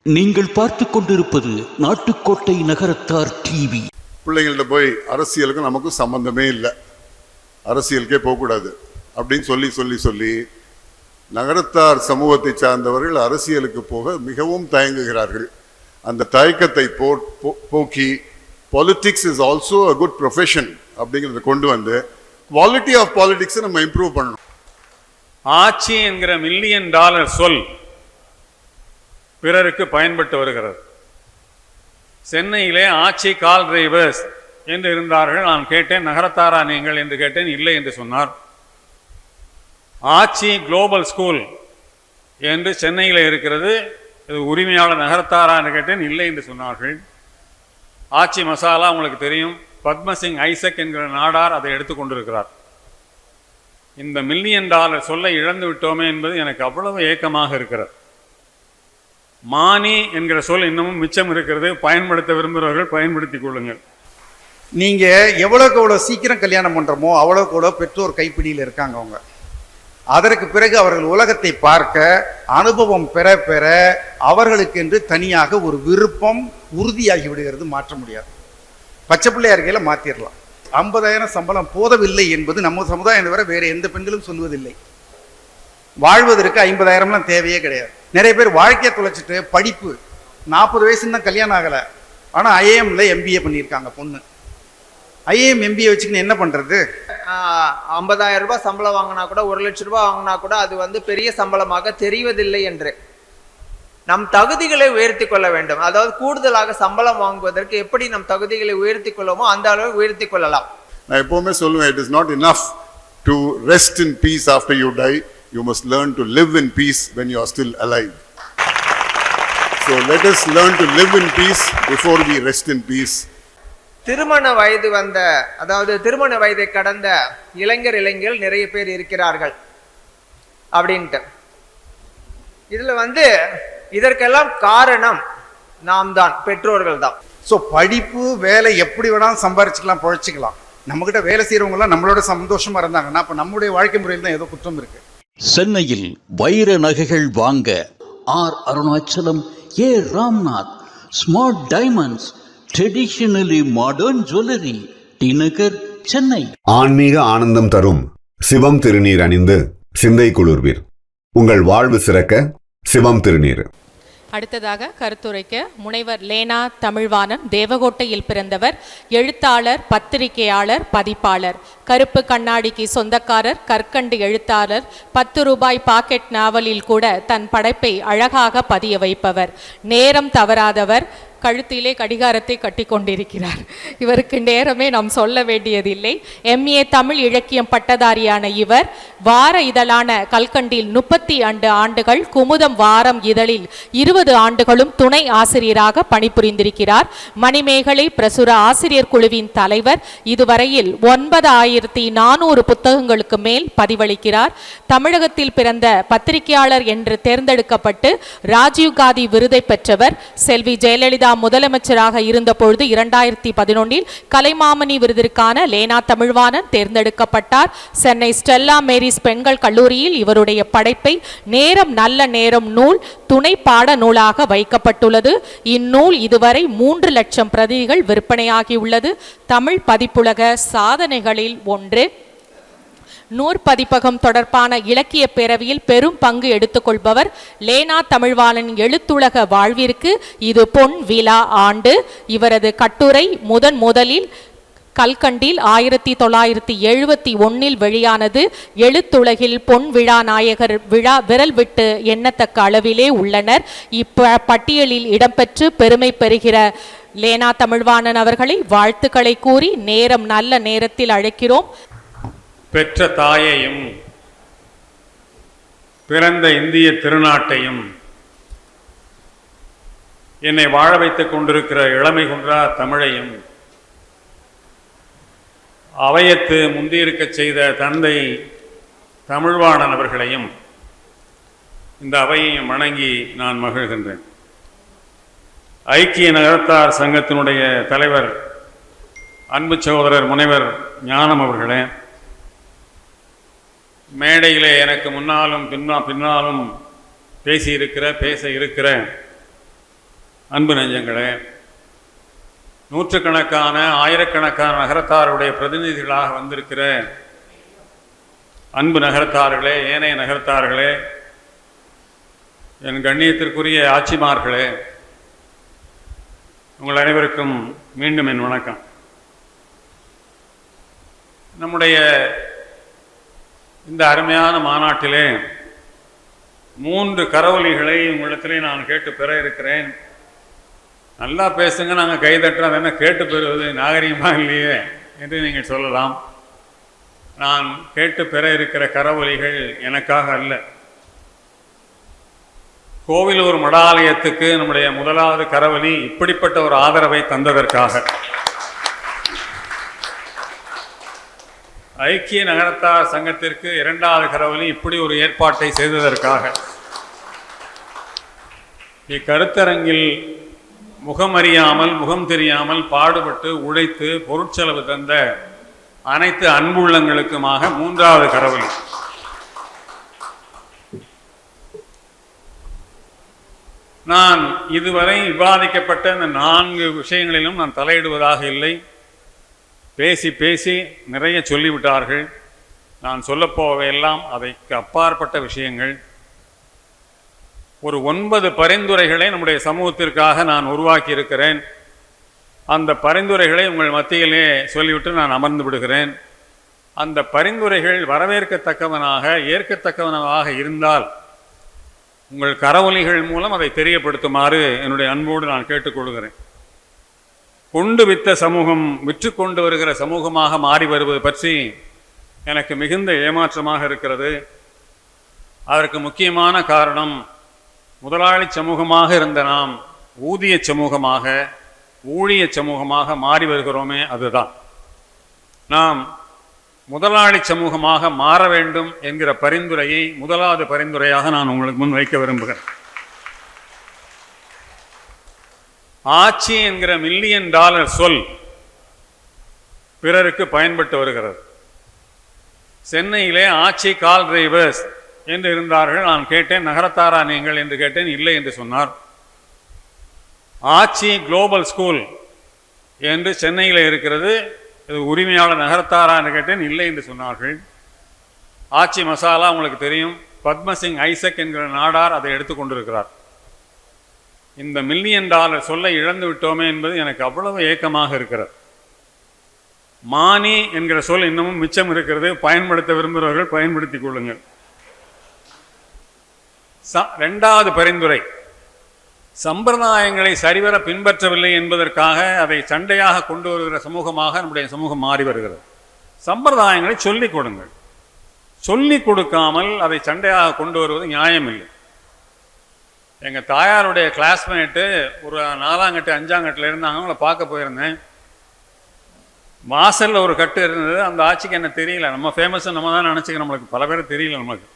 நீங்கள் பார்த்து கொண்டிருப்பது நாட்டுக்கோட்டை நகரத்தார் டிவி. பிள்ளைங்கள்ட்ட போய் அரசியலுக்கு நமக்கும் சம்பந்தமே இல்லை, அரசியலுக்கே போகக்கூடாது அப்படின்னு சொல்லி சொல்லி சொல்லி நகரத்தார் சமூகத்தை சார்ந்தவர்கள் அரசியலுக்கு போக மிகவும் தயங்குகிறார்கள். அந்த தயக்கத்தை போக்கி politics is also a good profession அப்படிங்கிறத கொண்டு வந்து குவாலிட்டி ஆஃப் பாலிடிக்ஸை நம்ம இம்ப்ரூவ் பண்ணணும். ஆட்சி என்கிற $1 மில்லியன் சொல் பிறருக்கு பயன்பட்டு வருகிறது. சென்னையிலே ஆட்சி கால் டிரைவர்ஸ் என்று இருந்தார்கள். நான் கேட்டேன், நகரத்தாரா நீங்கள் என்று கேட்டேன். இல்லை என்று சொன்னார். ஆட்சி குளோபல் ஸ்கூல் என்று சென்னையில் இருக்கிறது, இது உரிமையாளர் நகரத்தாரா என்று கேட்டேன். இல்லை என்று சொன்னார்கள். ஆட்சி மசாலா உங்களுக்கு தெரியும், பத்மசிங் ஐசக் என்கிற நாடார் அதை எடுத்துக்கொண்டிருக்கிறார். இந்த $1 மில்லியன் சொல்லை இழந்து விட்டோமே என்பது எனக்கு அவ்வளவு ஏக்கமாக இருக்கிறது. மானி என்கிற சொல் இன்னமும் மிச்சம் இருக்கிறது. பயன்படுத்த விரும்புகிறவர்கள் பயன்படுத்திக் கொள்ளுங்கள். நீங்க எவ்வளவுக்கு எவ்வளவு சீக்கிரம் கல்யாணம் பண்றோமோ அவ்வளவுக்கு எவ்வளவு பெற்றோர் கைப்பிடியில் இருக்காங்க அவங்க. அதற்கு பிறகு அவர்கள் உலகத்தை பார்க்க அனுபவம் பெற பெற அவர்களுக்கு என்று தனியாக ஒரு விருப்பம் உறுதியாகி விடுகிறது. மாற்ற முடியாது. பச்சை பிள்ளையா இருக்கையில மாத்திரலாம். 50,000 சம்பளம் போதவில்லை என்பது நம்ம சமுதாயம் தவிர வேற எந்த பெண்களும் சொல்வதில்லை. வாழ்வதற்கு 50,000 தேவையே கிடையாது. நிறைய பேர் வாழ்க்கையை தொலைச்சிட்டு படிப்பு 40 வயசுன்னு தான் கல்யாணம் ஆகலை, ஆனால் ஐஏஎம்ல MBA பண்ணியிருக்காங்க பொண்ணு. ஐஏஎம் MBA வச்சுக்கின்னு என்ன பண்ணுறது? 50,000 ரூபாய் சம்பளம் வாங்கினா கூட, 1 லட்சம் ரூபாய் வாங்கினா கூட அது பெரிய சம்பளமாக தெரிவதில்லை என்று நம் தகுதிகளை உயர்த்தி கொள்ள வேண்டும். அதாவது கூடுதலாக சம்பளம் வாங்குவதற்கு எப்படி நம் தகுதிகளை உயர்த்தி கொள்ளுமோ அந்த அளவு உயர்த்தி கொள்ளலாம். நான் எப்பவுமே சொல்லுவேன், it is not enough to rest in peace after you die. You must learn to live in peace when you are still alive. So let us learn to live in peace before we rest in peace. திருமண வயது அதாவது திருமண வயதை கடந்த இளைஞர்கள் நிறைய பேர் இருக்கிறார்கள் அப்படின்ட்டு. இதுல இதற்கெல்லாம் காரணம் நாம் தான், பெற்றோர்கள் தான். ஸோ படிப்பு வேலை எப்படி வேணாலும் சம்பாரிச்சுக்கலாம், பழச்சிக்கலாம். நம்மகிட்ட வேலை செய்யறவங்கலாம் நம்மளோட சந்தோஷமா இருந்தாங்கன்னா அப்ப நம்முடைய வாழ்க்கை முறையில் தான் ஏதோ குற்றம் இருக்கு. சென்னையில் வைர நகைகள் வாங்க R Arunachalam, A Ramnath, smart diamonds, traditionally modern jewellery, T Nagar, Chennai. ஆன்மீக ஆனந்தம் தரும் சிவம் திருநீர் அணிந்து சிந்தை குளிர்வீர். உங்கள் வாழ்வு சிறக்க சிவம் திருநீர். அடுத்ததாக கருத்துரைக்க முனைவர் லேனா தமிழ்வாணன். தேவகோட்டையில் பிறந்தவர். எழுத்தாளர், பத்திரிகையாளர், பதிப்பாளர். கருப்பு கண்ணாடிக்கு சொந்தக்காரர், கற்கண்டு எழுத்தாளர். 10 ரூபாய் பாக்கெட் நாவலில் கூட தன் படைப்பை அழகாக பதிய வைப்பவர். நேரம் தவறாதவர். கழுத்திலே கடிகாரத்தை கட்டி கொண்டிருக்கிறார். இவருக்கு நேரமே நாம் சொல்ல வேண்டியதில்லை. MA தமிழ் இலக்கியம் பட்டதாரியான இவர் வார இதழான கல்கண்டில் 32 ஆண்டுகள், குமுதம் வாரம் இதழில் 20 ஆண்டுகளும் துணை ஆசிரியராக பணிபுரிந்திருக்கிறார். மணிமேகலை பிரசுர ஆசிரியர் குழுவின் தலைவர். இதுவரையில் 9400 புத்தகங்களுக்கு மேல் பதிவளிக்கிறார். தமிழகத்தில் பிறந்த பத்திரிகையாளர் என்று தேர்ந்தெடுக்கப்பட்டு ராஜீவ்காந்தி விருதை பெற்றவர். செல்வி ஜெயலலிதா முதலமைச்சராக இருந்த பொழுது 2011 கலைமாமணி விருதிற்கான லேனா தமிழ்வாணன் தேர்ந்தெடுக்கப்பட்டார். சென்னை ஸ்டெல்லா மேரிஸ் பெண்கள் கல்லூரியில் இவருடைய படைப்பை நேரம் நல்ல நேரம் நூல் துணை பாட நூலாக வைக்கப்பட்டுள்ளது. இந்நூல் இதுவரை 3 லட்சம் பிரதிகள் விற்பனையாகியுள்ளது. தமிழ் பதிப்புலக சாதனைகளில் ஒன்று. நூற்பதிப்பகம் தொடர்பான இலக்கிய பேரவையில் பெரும் பங்கு எடுத்துக்கொள்பவர். லேனா தமிழ்வாணன் எழுத்துலக வாழ்விற்கு இது பொன் விழா ஆண்டு. இவரது கட்டுரை முதலில் கல்கண்டில் 1971 வெளியானது. எழுத்துலகில் பொன் விழா நாயகர் விழா விரல் விட்டு எண்ணத்தக்க அளவிலே உள்ளனர். பட்டியலில் இடம்பெற்று பெருமை பெறுகிற லேனா தமிழ்வாணன் அவர்களை வாழ்த்துக்களை கூறி நேரம் நல்ல நேரத்தில் அழைக்கிறோம். பெற்ற தாயையும் பிறந்த இந்திய திருநாட்டையும் என்னை வாழ வைத்துக் கொண்டிருக்கிற இளமை குன்றா தமிழையும் அவையத்து முந்தியிருக்க செய்த தந்தை தமிழ்வாணன் அவர்களையும் இந்த அவையையும் வணங்கி நான் மகிழ்கின்றேன். ஐக்கிய நகரத்தார் சங்கத்தினுடைய தலைவர் அன்பு சகோதரர் முனைவர் ஞானம் அவர்களே, மேடையிலே எனக்கு முன்னாலும் பின்னாலும் பேச இருக்கிற அன்பு நெஞ்சங்களே, நூற்றுக்கணக்கான ஆயிரக்கணக்கான நகரத்தாருடைய பிரதிநிதிகளாக வந்திருக்கிற அன்பு நகரத்தார்களே, ஏனைய நகரத்தார்களே, என் கண்ணியத்திற்குரிய ஆட்சிமார்களே, உங்கள் அனைவருக்கும் மீண்டும் என் வணக்கம். நம்முடைய இந்த அருமையான மாநாட்டிலே 3 கரவொலிகளை உங்களிடத்திலே நான் கேட்டு பெற இருக்கிறேன். நல்லா பேசுங்க, நாங்கள் கைதட்டுறோம், அது என்ன கேட்டு பெறுவது நாகரிகமாக இல்லையே என்று நீங்கள் சொல்லலாம். நான் கேட்டு பெற இருக்கிற கரவொலிகள் எனக்காக அல்ல. கோவிலூர் மடாலயத்துக்கு நம்முடைய முதலாவது கரவொலி இப்படிப்பட்ட ஒரு ஆதரவை தந்ததற்காக, ஐக்கிய நகரத்தார் சங்கத்திற்கு 2வது கரவொலி இப்படி ஒரு ஏற்பாட்டை செய்ததற்காக, இக்கருத்தரங்கில் முகமறியாமல் முகம் தெரியாமல் பாடுபட்டு உழைத்து பொருட்செலவு தந்த அனைத்து அன்புள்ளங்களுக்குமாக 3வது கரவொலி. நான் இதுவரை விவாதிக்கப்பட்ட இந்த 4 விஷயங்களிலும் நான் தலையிடுவதாக இல்லை. பேசி பேசி நிறைய சொல்லிவிட்டார்கள். நான் சொல்லப்போவையெல்லாம் அதைக்கு அப்பாற்பட்ட விஷயங்கள். ஒரு 9 பரிந்துரைகளை நம்முடைய சமூகத்திற்காக நான் உருவாக்கி இருக்கிறேன். அந்த பரிந்துரைகளை உங்கள் மத்தியிலே சொல்லிவிட்டு நான் அமர்ந்து விடுகிறேன். அந்த பரிந்துரைகள் வரவேற்கத்தக்கவனாக ஏற்கத்தக்கவனாக இருந்தால் உங்கள் கரவொலிகள் மூலம் அதை தெரியப்படுத்துமாறு என்னுடைய அன்போடு நான் கேட்டுக்கொள்கிறேன். கொண்டு வித்த சமூகம் விற்று கொண்டு வருகிற சமூகமாக மாறி வருவது பற்றி எனக்கு மிகுந்த ஏமாற்றமாக இருக்கிறது. அதற்கு முக்கியமான காரணம், முதலாளி சமூகமாக இருந்த நாம் ஊதிய சமூகமாக ஊழிய சமூகமாக மாறி வருகிறோமே, அதுதான். நாம் முதலாளி சமூகமாக மாற வேண்டும் என்கிற பரிந்துரையை முதலாவது பரிந்துரையாக நான் உங்களுக்கு முன் வைக்க விரும்புகிறேன். ஆட்சி என்கிற $1 மில்லியன் சொல் பிறருக்கு பயன்பட்டு வருகிறது. சென்னையிலே ஆட்சி கால் டிரைவர்ஸ் என்று இருந்தார்கள். நான் கேட்டேன், நகரத்தாரா நீங்கள் என்று கேட்டேன். இல்லை என்று சொன்னார். ஆட்சி குளோபல் ஸ்கூல் என்று சென்னையில் இருக்கிறது, இது உரிமையாளர் நகரத்தாரா என்று கேட்டேன். இல்லை என்று சொன்னார்கள். ஆட்சி மசாலா உங்களுக்கு தெரியும், பத்மசிங் ஐசக் என்கிற நாடார் அதை எடுத்துக்கொண்டிருக்கிறார். இந்த $1 மில்லியன் சொல்லை இழந்து விட்டோமே என்பது எனக்கு அவ்வளவு ஏக்கமாக இருக்கிறது. மானி என்கிற சொல் இன்னமும் மிச்சம் இருக்கிறது. பயன்படுத்த விரும்புகிறவர்கள் பயன்படுத்திக் கொள்ளுங்கள். 2வது பரிந்துரை, சம்பிரதாயங்களை சரிவர பின்பற்றவில்லை என்பதற்காக அதை சண்டையாக கொண்டு வருகிற சமூகமாக நம்முடைய சமூகம் மாறி வருகிறது. சம்பிரதாயங்களை சொல்லிக் கொடுங்கள். சொல்லிக் கொடுக்காமல் அதை சண்டையாக கொண்டு வருவது நியாயமில்லை. எங்கள் தாயாருடைய கிளாஸ்மேட்டு ஒரு 4ஆம் கட்டு 5ஆம் கட்டில் இருந்தாங்க. அவங்கள பார்க்க போயிருந்தேன். வாசலில் ஒரு கட்டு இருந்தது. அந்த ஆட்சிக்கு என்ன தெரியல. நம்ம ஃபேமஸ் நம்ம தான் நினச்சிக்கிறோம். நம்மளுக்கு பல பேர் தெரியல. நம்மளுக்கு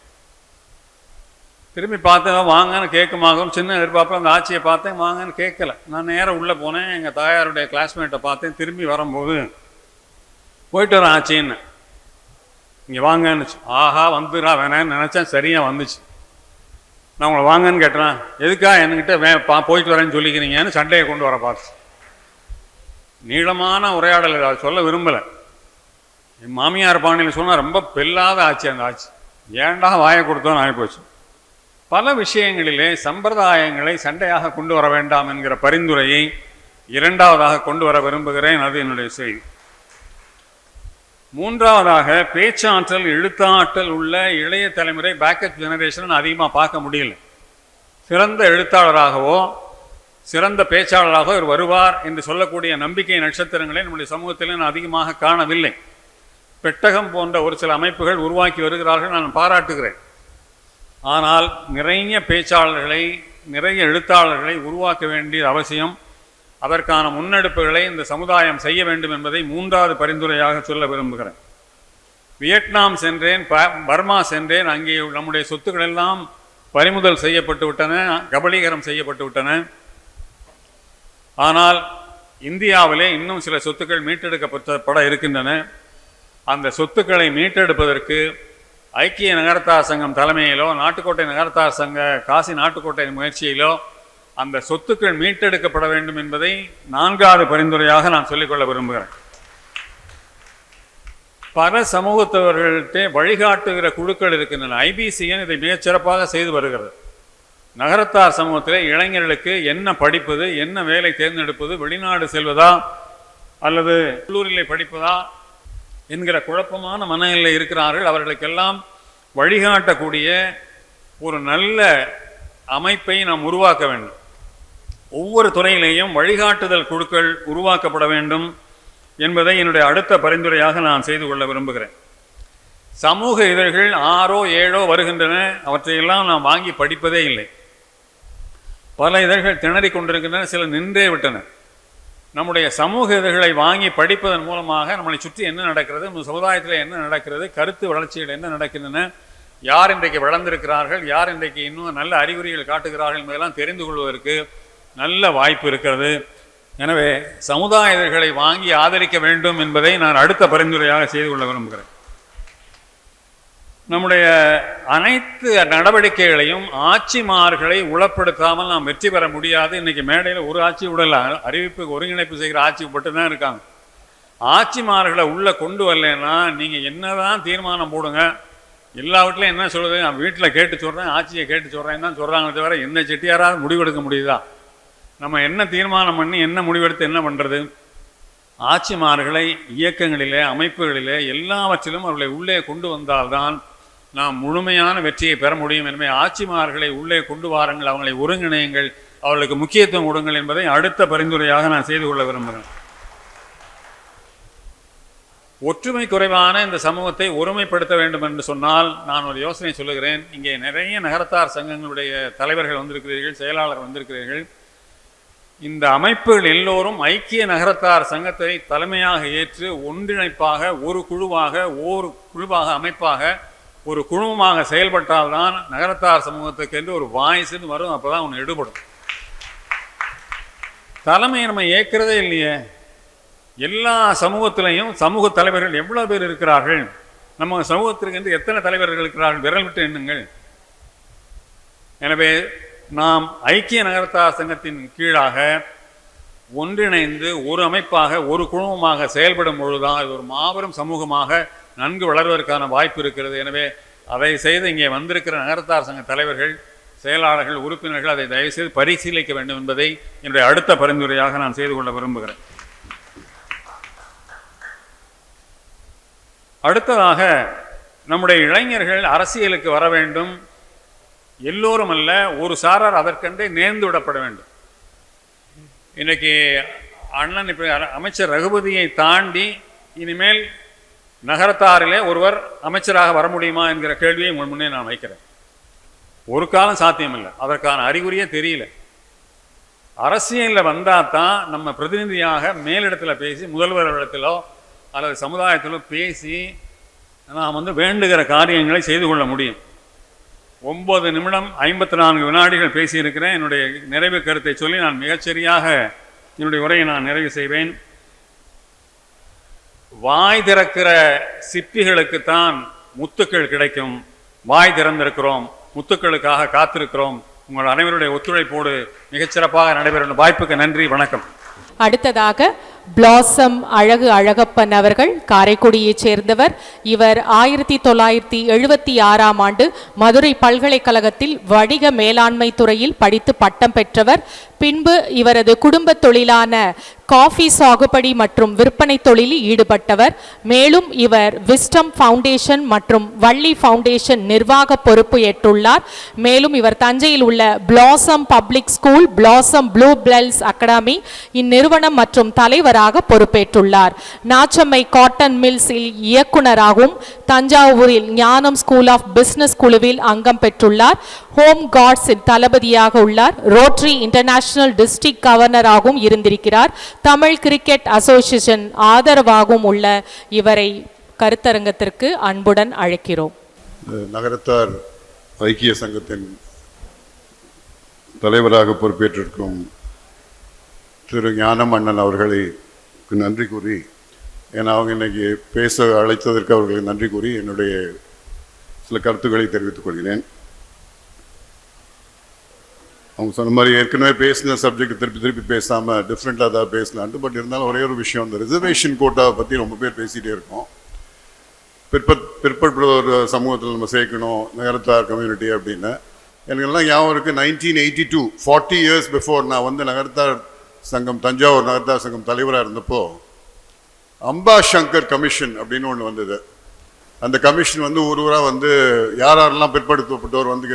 திரும்பி பார்த்தேன், வாங்கன்னு கேட்குமாகும் சின்ன எதிர்பார்ப்பில் அந்த ஆட்சியை பார்த்தேன். வாங்கன்னு கேட்கல. நான் நேராக உள்ளே போனேன். எங்கள் தாயாருடைய கிளாஸ்மேட்டை பார்த்தேன். திரும்பி வரும்போது போயிட்டு வரேன் ஆட்சின்னு, இங்கே வாங்கன்னுச்சு. ஆஹா வந்துடா வேணான்னு நினச்சேன். சரியாக வந்துச்சு. நான் உங்களை வாங்கன்னு கேட்டேன். எதுக்கா என்கிட்ட போயிட்டு வரேன்னு சொல்லிக்கிறீங்கன்னு சண்டையை கொண்டு வர பார்த்து. நீளமான உரையாடல் அதை சொல்ல விரும்பலை. என் மாமியார் பாணியில் சொன்னால் ரொம்ப பெல்லாத ஆட்சி அந்த ஆட்சி. ஏன்டா வாயை கொடுத்தோன்னு ஆகிப்போச்சு. பல விஷயங்களிலே சம்பிரதாயங்களை சண்டையாக கொண்டு வர வேண்டாம் என்கிற பரிந்துரையை 2வதாக கொண்டு வர விரும்புகிறேன். அது என்னுடைய செய்தி. 3வதாக, பேச்சாற்றல் எழுத்தாற்றல் உள்ள இளைய தலைமுறை பேக்கப் ஜெனரேஷன் அதிகமாக பார்க்க முடியல. சிறந்த எழுத்தாளராகவோ சிறந்த பேச்சாளராகவோ இவர் வருவார் என்று சொல்லக்கூடிய நம்பிக்கை நட்சத்திரங்களை நம்முடைய சமூகத்தில் நான் அதிகமாக காணவில்லை. பெட்டகம் போன்ற ஒரு சில அமைப்புகள் உருவாக்கி வருகிறார்கள், நான் பாராட்டுகிறேன். ஆனால் நிறைய பேச்சாளர்களை நிறைய எழுத்தாளர்களை உருவாக்க வேண்டிய அவசியம். அதற்கான முன்னெடுப்புகளை இந்த சமுதாயம் செய்ய வேண்டும் என்பதை 3வது பரிந்துரையாக சொல்ல விரும்புகிறேன். வியட்நாம் சென்றேன், பர்மா சென்றேன். அங்கே நம்முடைய சொத்துக்கள் எல்லாம் பறிமுதல் செய்யப்பட்டு விட்டன, கபலீகரம் செய்யப்பட்டு விட்டன. ஆனால் இந்தியாவிலே இன்னும் சில சொத்துக்கள் மீட்டெடுக்கப்பட இருக்கின்றன. அந்த சொத்துக்களை மீட்டெடுப்பதற்கு ஐக்கிய நகரத்தார் சங்கம் தலைமையிலோ நாட்டுக்கோட்டை நகரத்தார் சங்க காசி நாட்டுக்கோட்டை முயற்சியிலோ அந்த சொத்துக்கள் மீட்டெடுக்கப்பட வேண்டும் என்பதை 4வது பரிந்துரையாக நான் சொல்லிக்கொள்ள விரும்புகிறேன். பல சமூகத்தவர்கள்ட்ட வழிகாட்டுகிற குழுக்கள் இருக்கின்றன. IBCN இதை மிகச்சிறப்பாக செய்து வருகிறது. நகரத்தார் சமூகத்தில் இளைஞர்களுக்கு என்ன படிப்பது, என்ன வேலை தேர்ந்தெடுப்பது, வெளிநாடு செல்வதா அல்லது கல்லூரியிலே படிப்பதா என்கிற குழப்பமான மனநிலை இருக்கிறார்கள். அவர்களுக்கெல்லாம் வழிகாட்டக்கூடிய ஒரு நல்ல அமைப்பை நாம் உருவாக்க வேண்டும். ஒவ்வொரு துறையிலேயும் வழிகாட்டுதல் குழுக்கள் உருவாக்கப்பட வேண்டும் என்பதை என்னுடைய அடுத்த பரிந்துரையாக நான் செய்து கொள்ள விரும்புகிறேன். சமூக இதழ்கள் 6ஓ 7ஓ வருகின்றன. அவற்றையெல்லாம் நாம் வாங்கி படிப்பதே இல்லை. பல இதழ்கள் திணறி கொண்டிருக்கின்றன, சில நின்றே விட்டன. நம்முடைய சமூக இதழ்களை வாங்கி படிப்பதன் மூலமாக நம்மளை சுற்றி என்ன நடக்கிறது, நம்ம சமுதாயத்தில் என்ன நடக்கிறது, கருத்து வளர்ச்சிகள் என்ன நடக்கின்றன, யார் இன்றைக்கு வளர்ந்திருக்கிறார்கள், யார் இன்றைக்கு இன்னும் நல்ல அறிகுறிகள் காட்டுகிறார்கள் என்பதெல்லாம் தெரிந்து கொள்வதற்கு நல்ல வாய்ப்பு இருக்கிறது. எனவே சமுதாய இதழ்களை வாங்கி ஆதரிக்க வேண்டும் என்பதை நான் அடுத்த பரிந்துரையாக செய்து கொள்ள விரும்புகிறேன். நம்முடைய அனைத்து நடவடிக்கைகளையும் ஆட்சிமார்களை உளப்படுத்தாமல் நாம் வெற்றி பெற முடியாது. இன்னைக்கு மேடையில் ஒரு ஆட்சி உடல அறிவிப்பு ஒருங்கிணைப்பு செய்கிற ஆட்சி மட்டும்தான் இருக்காங்க. ஆட்சிமார்களை உள்ள கொண்டு வரலன்னா நீங்கள் என்னதான் தீர்மானம் போடுங்க, எல்லாவற்றிலையும் என்ன சொல்லுது, நான் வீட்டில் கேட்டு சொல்கிறேன், ஆட்சியை கேட்டு சொல்கிறேன் தான் சொல்கிறாங்களே தவிர எந்த செட்டியாராவது முடிவெடுக்க முடியுதா? நம்ம என்ன தீர்மானம் பண்ணி என்ன முடிவெடுத்து என்ன பண்ணுறது? ஆட்சிமார்களை இயக்கங்களிலே, அமைப்புகளிலே எல்லாவற்றிலும் அவர்களை உள்ளே கொண்டு வந்தால்தான் நாம் முழுமையான வெற்றியை பெற முடியும். எனவே ஆட்சிமார்களை உள்ளே கொண்டு வாருங்கள், அவங்களை ஒருங்கிணையுங்கள், அவர்களுக்கு முக்கியத்துவம் கொடுங்கள் என்பதை அடுத்த பரிந்துரையாக நான் செய்து கொள்ள விரும்புகிறேன். ஒற்றுமை குறைவான இந்த சமூகத்தை ஒருமைப்படுத்த வேண்டும் என்று சொன்னால் நான் ஒரு யோசனை சொல்லுகிறேன். இங்கே நிறைய நகரத்தார் சங்கங்களுடைய தலைவர்கள் வந்திருக்கிறீர்கள், செயலாளர் வந்திருக்கிறீர்கள். இந்த அமைப்புகள் எல்லோரும் ஐக்கிய நகரத்தார் சங்கத்தை தலைமையாக ஏற்று ஒன்றிணைப்பாக ஒரு குழுவாக அமைப்பாக ஒரு குழுமமாக செயல்பட்டால்தான் நகரத்தார் சமூகத்துக்கு என்று ஒரு வாய்ஸ்ன்னு வரும். அப்போதான் ஒன்று எடுபடும். தலைமையை நம்ம ஏற்கிறதே இல்லையே. எல்லா சமூகத்திலையும் சமூக தலைவர்கள் எவ்வளோ பேர் இருக்கிறார்கள்? நம்ம சமூகத்திற்கு என்று எத்தனை தலைவர்கள் இருக்கிறார்கள்? விரல் விட்டு எண்ணுங்கள். எனவே நாம் ஐக்கிய நகரத்தார் சங்கத்தின் கீழாக ஒன்றிணைந்து ஒரு அமைப்பாக ஒரு குழுமமாக செயல்படும் பொழுதுதான் இது ஒரு மாபெரும் சமூகமாக நன்கு வளர்வதற்கான வாய்ப்பு இருக்கிறது. எனவே அதை செய்து இங்கே வந்திருக்கிற நகரத்தார் சங்க தலைவர்கள், செயலாளர்கள், உறுப்பினர்கள் அதை தயவுசெய்து பரிசீலிக்க வேண்டும் என்பதை என்னுடைய அடுத்த பரிந்துரையாக நான் செய்து கொள்ள விரும்புகிறேன். அடுத்ததாக நம்முடைய இளைஞர்கள் அரசியலுக்கு வர வேண்டும். எல்லோரும் அல்ல, ஒரு சாரார் அதற்கென்றே நேர்ந்து விடப்பட வேண்டும். இன்றைக்கி அண்ணன் இப்போ அமைச்சர் ரகுபதியை தாண்டி இனிமேல் நகரத்தாரிலே ஒருவர் அமைச்சராக வர முடியுமா என்கிற கேள்வியை உங்கள் முன்னே நான் வைக்கிறேன். ஒரு காலம் சாத்தியமில்லை, அதற்கான அறிகுறியே தெரியல. அரசியலில் வந்தால் தான் நம்ம பிரதிநிதியாக மேலிடத்தில் பேசி முதல்வரிடத்திலோ அல்லது சமுதாயத்திலோ பேசி நாம் வேண்டுகிற காரியங்களை செய்து கொள்ள முடியும். 9 நிமிடம் 54 வினாடிகள் பேசியிருக்கிறேன். என்னுடைய நிறைவு கருத்தை சொல்லி நான் மிகச்சரியாக என்னுடைய உரையை நான் நிறைவு செய்வேன். வாய் திறக்கிற சிப்பிகளுக்குத்தான் முத்துக்கள் கிடைக்கும். வாய் திறந்திருக்கிறோம், முத்துக்களுக்காக காத்திருக்கிறோம். உங்கள் அனைவருடைய ஒத்துழைப்போடு மிகச்சிறப்பாக நடைபெறும் வாய்ப்புக்கு நன்றி, வணக்கம். அடுத்ததாக பிளாசம் அழகு அழகப்பன் அவர்கள் காரைக்குடியைச் சேர்ந்தவர். இவர் 1976ஆம் ஆண்டு மதுரை பல்கலைக்கழகத்தில் வணிக மேலாண்மை துறையில் படித்து பட்டம் பெற்றவர். பின்பு இவரது குடும்ப தொழிலான காஃபி சாகுபடி மற்றும் விற்பனை தொழிலில் ஈடுபட்டவர். மேலும் இவர் விஸ்டம் ஃபவுண்டேஷன் மற்றும் வள்ளி ஃபவுண்டேஷன் நிர்வாக பொறுப்பு ஏற்றுள்ளார். மேலும் இவர் தஞ்சையில் உள்ள Blossom Public School, Blossom Blue Bells Academy இந்நிறுவனம் மற்றும் தலைவராக பொறுப்பேற்றுள்ளார். நாச்சம்மை காட்டன் மில்ஸில் இயக்குனராகவும் தஞ்சாவூரில் ஞானம் ஸ்கூல் ஆஃப் பிசினஸ் குழுவில் அங்கம் பெற்றுள்ளார். ஹோம் கார்ட்ஸின் தளபதியாக உள்ளார். ரோட்டரி இன்டர்நேஷனல் டிஸ்ட்ரிக்ட் கவர்னராகவும் இருந்திருக்கிறார். தமிழ் கிரிக்கெட் அசோசியேஷன் ஆதரவாகவும் உள்ள இவரை கருத்தரங்கத்திற்கு அன்புடன் அழைக்கிறோம். நகரத்தார் ஐக்கிய சங்கத்தின் தலைவராக பொறுப்பேற்றிருக்கும் திரு ஞானம் அண்ணன் அவர்களுக்கு நன்றி கூறி, ஏன்னா அவங்க இன்னைக்கு பேச அழைத்ததற்கு அவர்களுக்கு நன்றி கூறி என்னுடைய சில கருத்துக்களை தெரிவித்துக் கொள்கிறேன். அவங்க சொன்ன மாதிரி ஏற்கனவே பேசின சப்ஜெக்ட் திருப்பி திருப்பி பேசாமல் டிஃப்ரெண்ட்டாக தான் பேசலான்ட்டு. பட் இருந்தாலும் ஒரே ஒரு விஷயம், அந்த ரிசர்வேஷன் கோட்டாவை பற்றி ரொம்ப பேர் பேசிகிட்டே இருக்கோம். பிற்படுற ஒரு சமூகத்தில் நம்ம சேர்க்கணும் நகரத்தார் கம்யூனிட்டி அப்படின்னு. எனக்கெல்லாம் ஞாபகம் இருக்குது, 1982, 40 years பிஃபோர் நான் வந்து நகரத்தார் சங்கம், தஞ்சாவூர் நகரத்தார் சங்கம் தலைவராக இருந்தப்போ அம்பா சங்கர் கமிஷன் அப்படின்னு ஒன்று வந்தது. அந்த கமிஷன் வந்து ஒரு ஊராக வந்து யாரெல்லாம் பிற்படுத்தப்பட்டோர் வந்து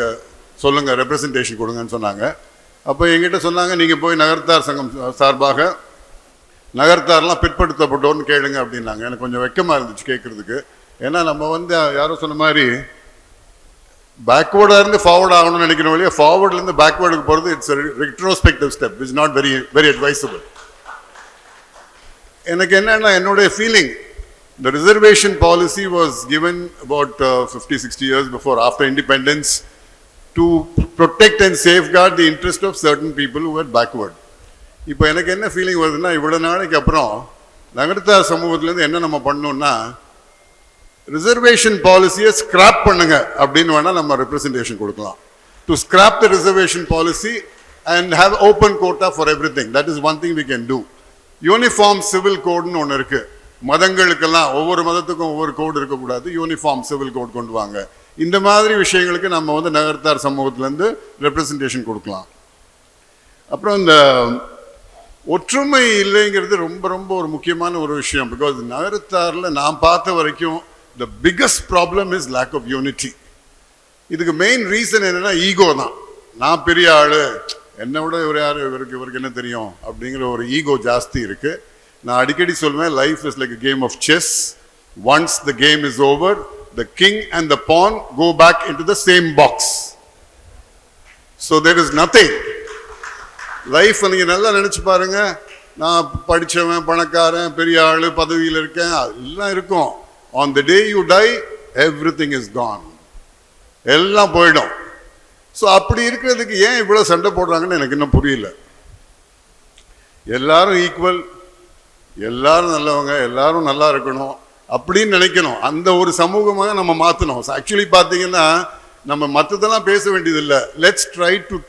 சொல்லுங்கள், ரெப்ரசன்டேஷன் கொடுங்கன்னு சொன்னாங்க. அப்போ எங்கிட்ட சொன்னாங்க, நீங்கள் போய் நகரத்தார் சங்கம் சார்பாக நகரத்தாரெலாம் பிற்படுத்தப்பட்டோர்னு கேளுங்க அப்படின்னாங்க. எனக்கு கொஞ்சம் வெக்கமாக இருந்துச்சு கேட்குறதுக்கு. ஏன்னா நம்ம வந்து யாரும் சொன்ன மாதிரி பேக்வேர்டாக இருந்து ஃபார்வர்ட் ஆகணும்னு நினைக்கிறோம் இல்லையா, ஃபார்வர்ட்லேருந்து பேக்வேர்டுக்கு போகிறது it's retrospective step, it's not very very advisable. எனக்கு என்னன்னா, என்னுடைய feeling, the reservation policy was given about 50-60 years before, after independence, to protect and safeguard the interest of certain people who were backward. இப்போ எனக்கு என்ன feeling வருதுன்னா, இவ்வளோ நாளைக்கு அப்புறம் நகரத்தார் சமூகத்திலேருந்து என்ன நம்ம பண்ணோம்னா, ரிசர்வேஷன் பாலிசியை ஸ்கிராப் பண்ணுங்க அப்படின்னு வேணால் நம்ம ரெப்ரசன்டேஷன் கொடுக்கலாம். To scrap the reservation policy and have open quota for everything, that is one thing we can do. Uniform civil கோடுன்னு ஒன்று இருக்குது. மதங்களுக்கெல்லாம் ஒவ்வொரு மதத்துக்கும் ஒவ்வொரு கோடு இருக்கக்கூடாது, யூனிஃபார்ம் சிவில் கோட் கொண்டு வாங்க. இந்த மாதிரி விஷயங்களுக்கு நம்ம வந்து நகரத்தார் சமூகத்திலேருந்து ரெப்ரசன்டேஷன் கொடுக்கலாம். அப்புறம் இந்த ஒற்றுமை இல்லைங்கிறது ரொம்ப ரொம்ப ஒரு முக்கியமான ஒரு விஷயம். பிகாஸ் நகரத்தாரில் நான் பார்த்த வரைக்கும் the biggest problem is lack of unity. இதுக்கு மெயின் ரீசன் என்னன்னா, ஈகோ தான். நான் பெரிய ஆளு, என்னை விட இவர் யார், இவருக்கு என்ன தெரியும் அப்படிங்கிற ஒரு ஈகோ ஜாஸ்தி இருக்கு. நான் அடிக்கடி சொல்லுவேன், life is like a game of chess. Once the game is over, the king and the pawn go back into the same box. So there is nothing. Life நீங்க நல்லா நினைச்சு பாருங்க. நான் படிச்சவன், பணக்காரன், பெரிய ஆளு, பதவியில் இருக்கேன், எல்லாம் இருக்கும். On the day you die, everything is gone. எல்லாம் போயிடும். ஸோ அப்படி இருக்கிறதுக்கு ஏன் இவ்வளோ சண்டை போடுறாங்கன்னு எனக்கு இன்னும் புரியல. எல்லாரும் ஈக்குவல், எல்லாரும் நல்லவங்க, எல்லாரும் நல்லா இருக்கணும் அப்படின்னு நினைக்கணும். அந்த ஒரு சமூகமாக நம்ம மாற்றணும். ஆக்சுவலி பார்த்தீங்கன்னா நம்ம மற்றதெல்லாம் பேச வேண்டியதில்லை. Let's try to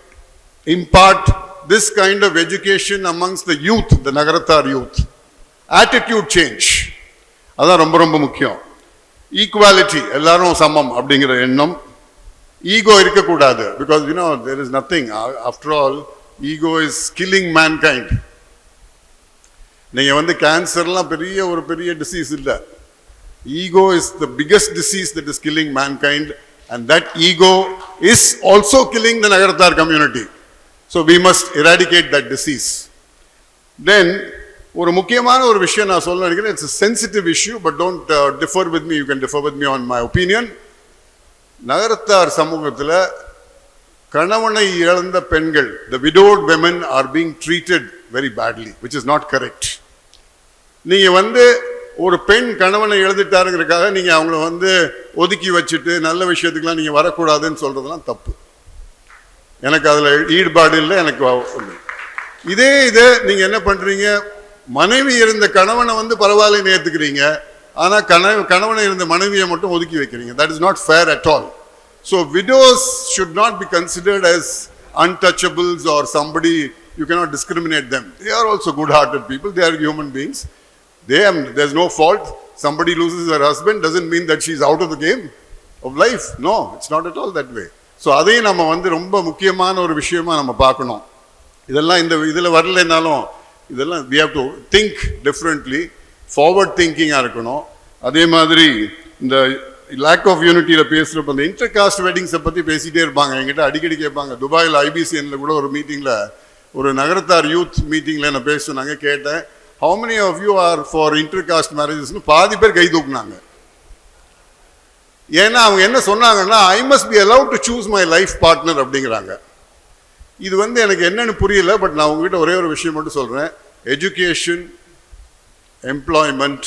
impart this kind of education amongst the youth, the Nagarattar youth. Attitude change, அதான் ரொம்ப ரொம்ப முக்கியம். ஈக்குவாலிட்டி, எல்லாரும் சமம் அப்படிங்கிற எண்ணம். ஈகோ இருக்கக்கூடாது. Because you know there is nothing, after all ego is killing mankind. நீங்க வந்து கேன்சர்லாம் ஒரு பெரிய டிசீஸ் இல்லை. Ego is the biggest disease that is killing mankind, and that ego is also killing the Nagarattar community. So we must eradicate that disease. Then ஒரு முக்கியமான ஒரு விஷயம் நான் சொல்ல நினைக்கிறேன். It's a sensitive issue, but don't differ with me. You can differ with me on my opinion. நகரத்தார் சமூகத்தில் கணவனை இழந்த பெண்கள், the widowed women are being treated very badly, which is not correct. நீங்க வந்து ஒரு பெண் கணவனை இழந்துட்டாருங்கிறதுக்காக நீங்க அவங்கள வந்து ஒதுக்கி வச்சுட்டு நல்ல விஷயத்துக்குலாம் நீங்க வரக்கூடாதுன்னு சொல்றதெல்லாம் தப்பு. எனக்கு அதுல ஈடுபாடு இல்லை. எனக்கு இதே நீங்க என்ன பண்றீங்க, மனைவி இருந்த கணவனை வந்து பரவாயில்லைன்னு ஏத்துக்கிறீங்க, ஆனா கணவனை இருந்த மனைவியை மட்டும் ஒதுக்கி வைக்கிறீங்க. That is not fair at all. So widows should not be considered as untouchables or somebody, you cannot discriminate them. They are also good-hearted people. They are human beings. There's no fault. Somebody loses her husband doesn't mean that she's out of the game of life. No, it's not at all that way. So அதையும் நம்ம வந்து ரொம்ப முக்கியமான ஒரு விஷயமா நம்ம பார்க்கணும். இதெல்லாம் இதில் வரலைன்னாலும் இதெல்லாம் we have to think differently, forward திங்கிங்காக இருக்கணும். அதே மாதிரி இந்த லேக் ஆஃப் யூனிட்டியில் பேசுகிறப்ப இந்த இன்டர் காஸ்ட் வெட்டிங்ஸை பற்றி பேசிகிட்டே இருப்பாங்க. என்கிட்ட அடிக்கடி கேட்பாங்க. துபாயில் IBCNல கூட ஒரு மீட்டிங்கில், ஒரு நகரத்தார் யூத் மீட்டிங்கில் நான் பேச சொன்னாங்க. கேட்டேன், how many of you are for inter caste marriages? பாதி பேர் கை தூக்குனாங்க. ஏன்னா அவங்க என்ன சொன்னாங்கன்னா, I must be allowed to choose my life partner அப்படிங்கிறாங்க. இது வந்து எனக்கு என்னன்னு புரியல. பட் நான் உங்ககிட்ட ஒரே ஒரு விஷயம் மட்டும் சொல்றேன். Education, employment,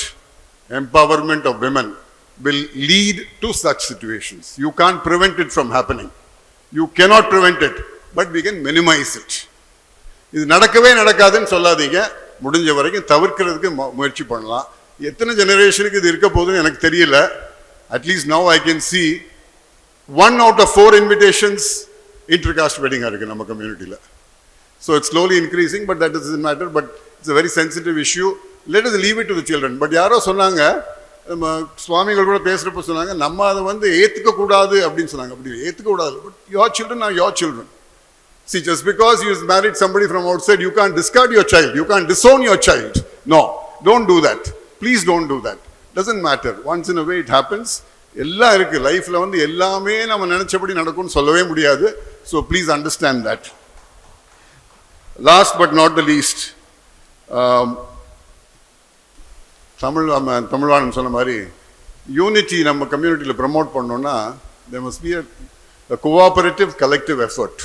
empowerment of women will lead to such situations. You can't prevent it from happening. You cannot prevent it, but we can minimize it. இது நடக்கவே நடக்காதுன்னு சொல்லாதீங்க. முடிஞ்ச வரைக்கும் தவிர்க்கிறதுக்கு முயற்சி பண்ணலாம். எத்தனை ஜெனரேஷனுக்கு இது இருக்க போகுதுன்னு எனக்கு தெரியல. At least now I can see 1 out of 4 invitations intercaste வெட்டிங்காக இருக்குது நம்ம கம்யூனிட்டியில். So it's slowly increasing, but that is matter. But it's a very sensitive issue. Let us leave it to the children. But யாரோ சொன்னாங்க, நம்ம சுவாமிகள் கூட பேசுகிறப்ப சொன்னாங்க, நம்ம அதை வந்து ஏற்றுக்கக்கூடாது அப்படின்னு சொன்னாங்க. அப்படி ஏற்றுக்கக்கூடாது. But your children are your children. See, just because you married somebody from outside, you can't discard your child. You can't disown your child. No, don't do that. Please don't do that. Doesn't matter. Once in a way it happens. எல்லாம் இருக்குது லைஃப்பில் வந்து எல்லாமே நம்ம நினச்சபடி நடக்கும்னு சொல்லவே முடியாது. So please understand that. Last but not the least, Tamilvanan சொன்ன மாதிரி யூனிட்டி நம்ம கம்யூனிட்டியில் ப்ரமோட் பண்ணோன்னா there must be a cooperative collective effort.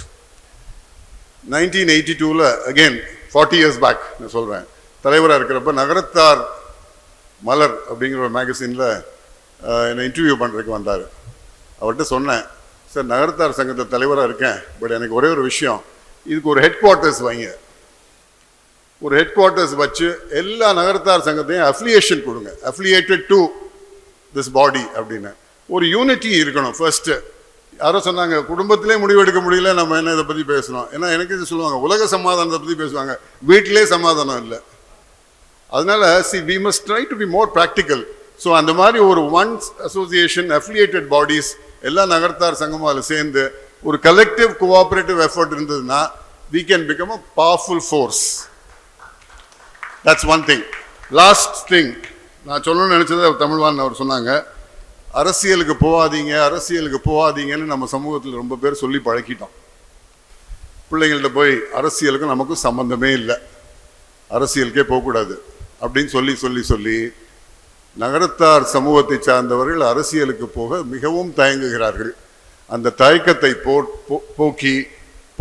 1982 again 40 years back நான் சொல்கிறேன், தலைவராக இருக்கிறப்ப நகரத்தார் மலர் அப்படிங்கிற ஒரு மேகசினில் என்னை இன்டர்வியூ பண்ணுறதுக்கு வந்தார். அவர்கிட்ட சொன்னேன், சார் நகரத்தார் சங்கத்தில் தலைவராக இருக்கேன், பட் எனக்கு ஒரே ஒரு விஷயம், இதுக்கு ஒரு ஹெட் குவார்ட்டர்ஸ் வைங்க, ஒரு ஹெட் குவார்ட்டர்ஸ் வச்சு எல்லா நகரத்தார் சங்கத்தையும் அஃபிலியேஷன் கொடுங்க, அஃபிலியேட்டட் டு திஸ் பாடி அப்படின்னு. ஒரு யூனிட்டி இருக்கணும் ஃபர்ஸ்ட்டு. யாரோ சொன்னாங்க குடும்பத்திலே முடிவெடுக்க முடியல, நம்ம என்ன இதை பற்றி பேசணும். ஏன்னா எனக்கு இது சொல்லுவாங்க, உலக சமாதானத்தை பற்றி பேசுவாங்க, வீட்டிலே சமாதானம் இல்லை. அதனால we must try to be more practical. So அந்த மாதிரி ஒரு ஒன்ஸ் அசோசியேஷன் அஃபிலியேட்டட் பாடிஸ் எல்லா நகரத்தார் சங்கமும் அதில் சேர்ந்து ஒரு கலெக்டிவ் கோஆபரேட்டிவ் எஃபர்ட் இருந்ததுன்னா we can become a powerful force. That's one thing. Last thing நான் சொல்லணும்னு நினச்சது தமிழ்வாணன் அவர் சொன்னாங்க, அரசியலுக்கு போகாதீங்க அரசியலுக்கு போகாதீங்கன்னு நம்ம சமூகத்தில் ரொம்ப பேர் சொல்லி பழக்கிட்டோம். பிள்ளைங்கள்ட்ட போய் அரசியலுக்கும் நமக்கும் சம்பந்தமே இல்லை, அரசியலுக்கே போகக்கூடாது அப்படின்னு சொல்லி சொல்லி சொல்லி நகரத்தார் சமூகத்தை சார்ந்தவர்கள் அரசியலுக்கு போக மிகவும் தயங்குகிறார்கள். அந்த தயக்கத்தை போக்கி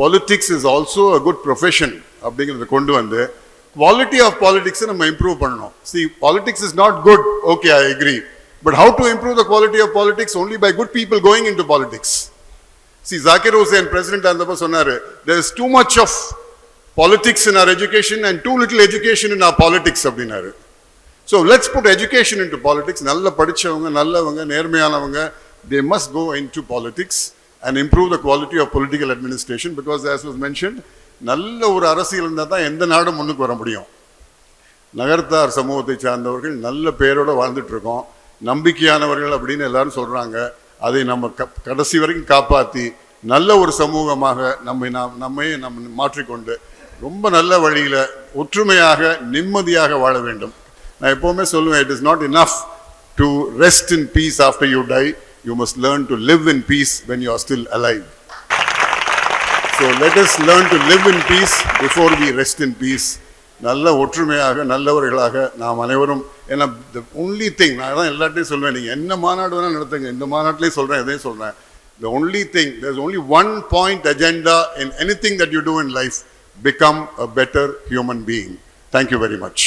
politics is also a good profession அப்படிங்கிறத கொண்டு வந்து குவாலிட்டி ஆஃப் பாலிட்டிக்ஸை நம்ம இம்ப்ரூவ் பண்ணணும். See, politics is not good, okay, I agree. But how to improve the quality of politics? Only by good people going into politics. See, Zakir Hussain, president andappa sonnaru, there is too much of politics in our education and too little education in our politics அப்படினாரு. So let's put education into politics. நல்ல படிச்சவங்க, நல்லவங்க, நேர்மையானவங்க, they must go into politics and improve the quality of political administration, because as was mentioned, நல்ல ஒரு அரசியல் இருந்தால் தான் எந்த நாடும் முன்னுக்கு வர முடியும். நகரத்தார் சமூகத்தை சார்ந்தவர்கள் நல்ல பேரோடு வாழ்ந்துட்டு இருக்கோம், நம்பிக்கையானவர்கள் அப்படின்னு எல்லாரும் சொல்றாங்க. அதை நம்ம கடைசி வரைக்கும் காப்பாற்றி நல்ல ஒரு சமூகமாக நம்மை மாற்றிக்கொண்டு ரொம்ப நல்ல வழியில் ஒற்றுமையாக நிம்மதியாக வாழ வேண்டும். நான் எப்போவுமே சொல்லுவேன், it is not enough to rest in peace after you die. You must learn to live in peace when you are still alive. So let us learn to live in peace before we rest in peace. நல்ல ஒற்றுமையாக நல்லவர்களாக நாம் அனைவரும். ஏன்னா the only thing, நான் தான் எல்லாத்தையும் சொல்வேன், நீங்கள் என்ன மாநாடு வேணால் நடத்துங்க, இந்த மாநாட்டிலே சொல்கிறேன், எதையும் சொல்கிறேன், the only thing, there's only one point agenda in anything that you do in life: become a better human being. Thank you very much.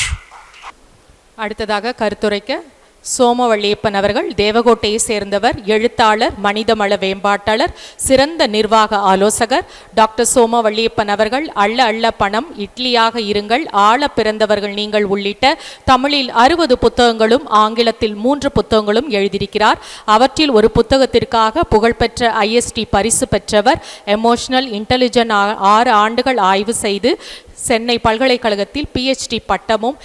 அடுத்ததாக கருத்துரைக்க சோமவள்ளியப்பன் அவர்கள், தேவகோட்டையை சேர்ந்தவர், எழுத்தாளர், மனிதவள மேம்பாட்டாளர், சிறந்த நிர்வாக ஆலோசகர். டாக்டர் சோமவள்ளியப்பன் அவர்கள் அள்ள அள்ள பணம், இட்லியாக இருங்கள், ஆள பிறந்தவர்கள் நீங்கள் உள்ளிட்ட தமிழில் 60 புத்தகங்களும் ஆங்கிலத்தில் 3 புத்தகங்களும் எழுதியிருக்கிறார். அவற்றில் ஒரு புத்தகத்திற்காக புகழ்பெற்ற IST பரிசு பெற்றவர். எமோஷனல் இன்டெலிஜென்ட் 6 ஆண்டுகள் ஆய்வு செய்து சென்னை பல்கலைக்கழகத்தில் PhD பட்டமும்,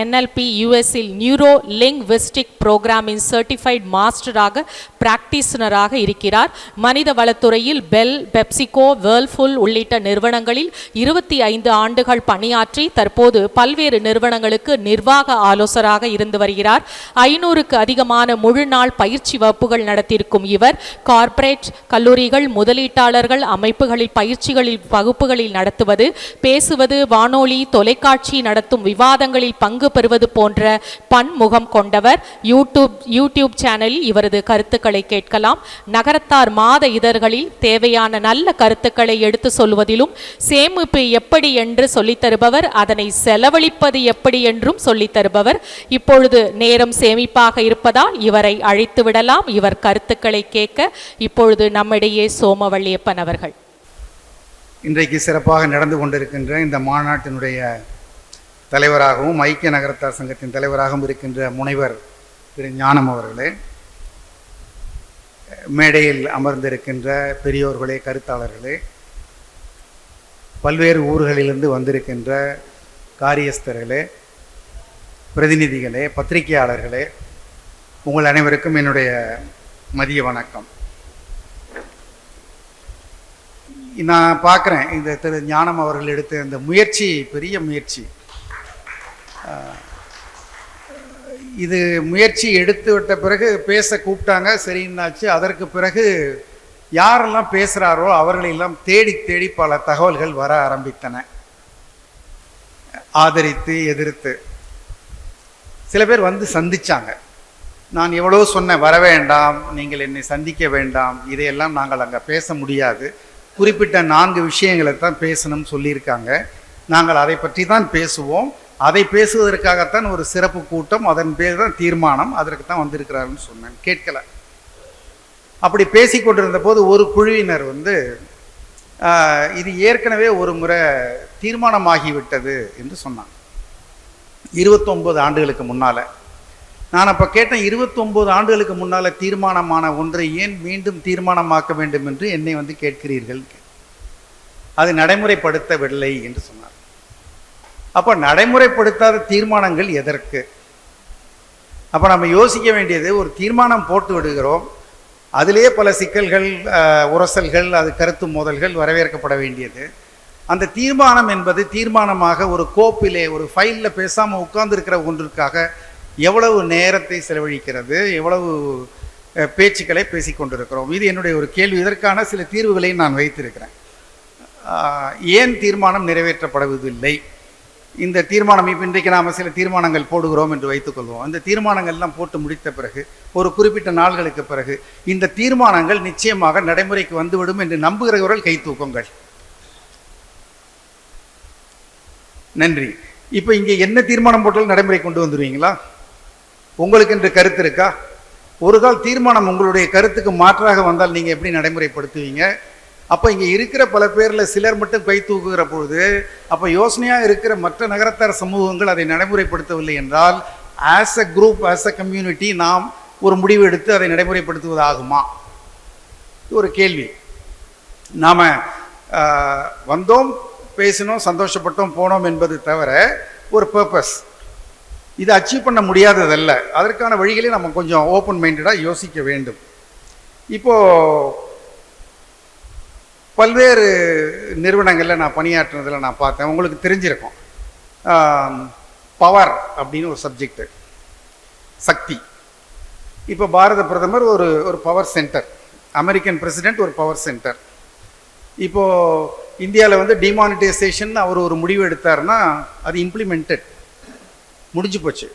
NLP USஇல் நியூரோ லிங்க்விஸ்டிக் புரோகிராமின் சர்டிஃபைட் மாஸ்டராக பிராக்டிஷனராக இருக்கிறார். மனித வளத்துறையில் பெல், பெப்சிகோ, வேர்ல்ஃபுல் உள்ளிட்ட நிறுவனங்களில் 25 ஆண்டுகள் பணியாற்றி தற்போது பல்வேறு நிறுவனங்களுக்கு நிர்வாக ஆலோசகராக இருந்து வருகிறார். 500க்கு அதிகமான முழு நாள் பயிற்சி வகுப்புகள் நடத்தியிருக்கும் இவர் கார்ப்பரேட் கல்லூரிகள், முதலீட்டாளர்கள் அமைப்புகளில் பயிற்சிகளில் வகுப்புகளில் நடத்துவது, பேசுவது, வானொலி தொலைக்காட்சி நடத்தும் விவாதங்களில் பங்கு பெறுவது போன்ற பன்முகம் கொண்டவர். யூடியூப் சேனலில் இவரது கருத்துக்களை கேட்கலாம். நகரத்தார் மாத இதழ்களில் தேவையான நல்ல கருத்துக்களை எடுத்து சொல்வதிலும், சேமிப்பு எப்படி என்று சொல்லித் தருபவர், அதனை செலவழிப்பது எப்படி என்றும் சொல்லித் தருபவர். இப்பொழுது நேரம் சேமிப்பாக இருப்பதால் இவரை அழைத்து விடலாம். இவர் கருத்துக்களை கேட்க இப்பொழுது நம்மிடையே சோமவள்ளியப்பன் அவர்கள். இன்றைக்கு சிறப்பாக நடந்து கொண்டிருக்கின்ற இந்த மாநாட்டினுடைய தலைவராகவும் ஐக்கிய நகரத்தார் சங்கத்தின் தலைவராகவும் இருக்கின்ற முனைவர் திரு ஞானம் அவர்களே, மேடையில் அமர்ந்திருக்கின்ற பெரியோர்களே, கருத்தாளர்களே, பல்வேறு ஊர்களிலிருந்து வந்திருக்கின்ற காரியஸ்தர்களே, பிரதிநிதிகளே, பத்திரிகையாளர்களே, உங்கள் அனைவருக்கும் என்னுடைய மதிய வணக்கம். நான் பார்க்குறேன் இந்த திரு ஞானம் அவர்கள் எடுத்த இந்த முயற்சி பெரிய முயற்சி. இது முயற்சி எடுத்து விட்ட பிறகு பேச கூப்பிட்டாங்க, சரின்னாச்சு. அதற்கு பிறகு யாரெல்லாம் பேசுகிறாரோ அவர்களெல்லாம் தேடி தேடி பல தகவல்கள் வர ஆரம்பித்தன. ஆதரித்து எதிர்த்து சில பேர் வந்து சந்திச்சாங்க. நான் எவ்வளோ சொன்னேன், வர வேண்டாம், நீங்கள் என்னை சந்திக்க வேண்டாம், இதையெல்லாம் நாங்கள் அங்கே பேச முடியாது, குறிப்பிட்ட 4 விஷயங்களை தான் பேசணும்னு சொல்லியிருக்காங்க. நாங்கள் அதை பற்றி தான் பேசுவோம், அதை பேசுவதற்காகத்தான் ஒரு சிறப்பு கூட்டம், அதன் பேர் தான் தீர்மானம், அதற்கு தான் வந்திருக்கிறாருன்னு சொன்னேன். கேட்கல. அப்படி பேசி கொண்டிருந்த போது ஒரு குழுவினர் வந்து இது ஏற்கனவே ஒரு முறை தீர்மானமாகிவிட்டது என்று சொன்னாங்க, 29 ஆண்டுகளுக்கு முன்னால். நான் அப்போ கேட்டேன், 29 ஆண்டுகளுக்கு முன்னால் தீர்மானமான ஒன்றை ஏன் மீண்டும் தீர்மானமாக்க வேண்டும் என்று என்னை வந்து கேட்கிறீர்கள்? அது நடைமுறைப்படுத்தவில்லை என்று சொன்னார். அப்போ நடைமுறைப்படுத்தாத தீர்மானங்கள் எதற்கு? அப்போ நம்ம யோசிக்க வேண்டியது, ஒரு தீர்மானம் போட்டு விடுகிறோம், அதிலே பல சிக்கல்கள், உரசல்கள், அது கருத்து மோதல்கள் வரவேற்கப்பட வேண்டியது. அந்த தீர்மானம் என்பது தீர்மானமாக ஒரு கோப்பிலே ஒரு ஃபைலில் பேசாமல் உட்கார்ந்துருக்கிற ஒன்றிற்காக எவ்வளவு நேரத்தை செலவழிக்கிறது, எவ்வளவு பேச்சுக்களை பேசிக்கொண்டிருக்கிறோம். இது என்னுடைய ஒரு கேள்வி. இதற்கான சில தீர்வுகளை நான் வைத்திருக்கிறேன். ஏன் தீர்மானம் நிறைவேற்றப்படுவதில்லை? இந்த தீர்மானம் இப்போ இன்றைக்கு நாம் சில தீர்மானங்கள் போடுகிறோம் என்று வைத்துக்கொள்வோம். அந்த தீர்மானங்கள்லாம் போட்டு முடித்த பிறகு ஒரு குறிப்பிட்ட நாள்களுக்கு பிறகு இந்த தீர்மானங்கள் நிச்சயமாக நடைமுறைக்கு வந்துவிடும் என்று நம்புகிறவர்கள் கை தூக்குங்கள். நன்றி. இப்போ இங்கே என்ன தீர்மானம் போட்டாலும் நடைமுறை கொண்டு வந்துடுவீங்களா? உங்களுக்கு என்று கருத்து இருக்கா? ஒரு கால் தீர்மானம் உங்களுடைய கருத்துக்கு மாற்றாக வந்தால் நீங்கள் எப்படி நடைமுறைப்படுத்துவீங்க? அப்போ இங்கே இருக்கிற பல பேரில் சிலர் மட்டும் கை தூக்குகிற பொழுது, அப்போ யோசனையாக இருக்கிற மற்ற நகரத்தார் சமூகங்கள் அதை நடைமுறைப்படுத்தவில்லை என்றால், as a group, as a community நாம் ஒரு முடிவு எடுத்து அதை நடைமுறைப்படுத்துவதாகுமா? ஒரு கேள்வி. நாம் வந்தோம், பேசினோம், சந்தோஷப்பட்டோம், போனோம் என்பது தவிர ஒரு பர்பஸ், இதை அச்சீவ் பண்ண முடியாததல்ல. அதற்கான வழிகளை நம்ம கொஞ்சம் ஓப்பன் மைண்டடாக யோசிக்க வேண்டும். இப்போது பல்வேறு நிறுவனங்களில் நான் பணியாற்றினதில் நான் பார்த்தேன், உங்களுக்கு தெரிஞ்சிருக்கும், பவர் அப்படின்னு ஒரு சப்ஜெக்டு, சக்தி. இப்போ பாரத பிரதமர் ஒரு பவர் சென்டர், அமெரிக்கன் பிரசிடெண்ட் ஒரு பவர் சென்டர். இப்போது இந்தியாவில் வந்து டிமானிட்டைசேஷன் அவர் ஒரு முடிவு எடுத்தார்னா அது இம்ப்ளிமெண்டட், முடிஞ்சு போச்சு.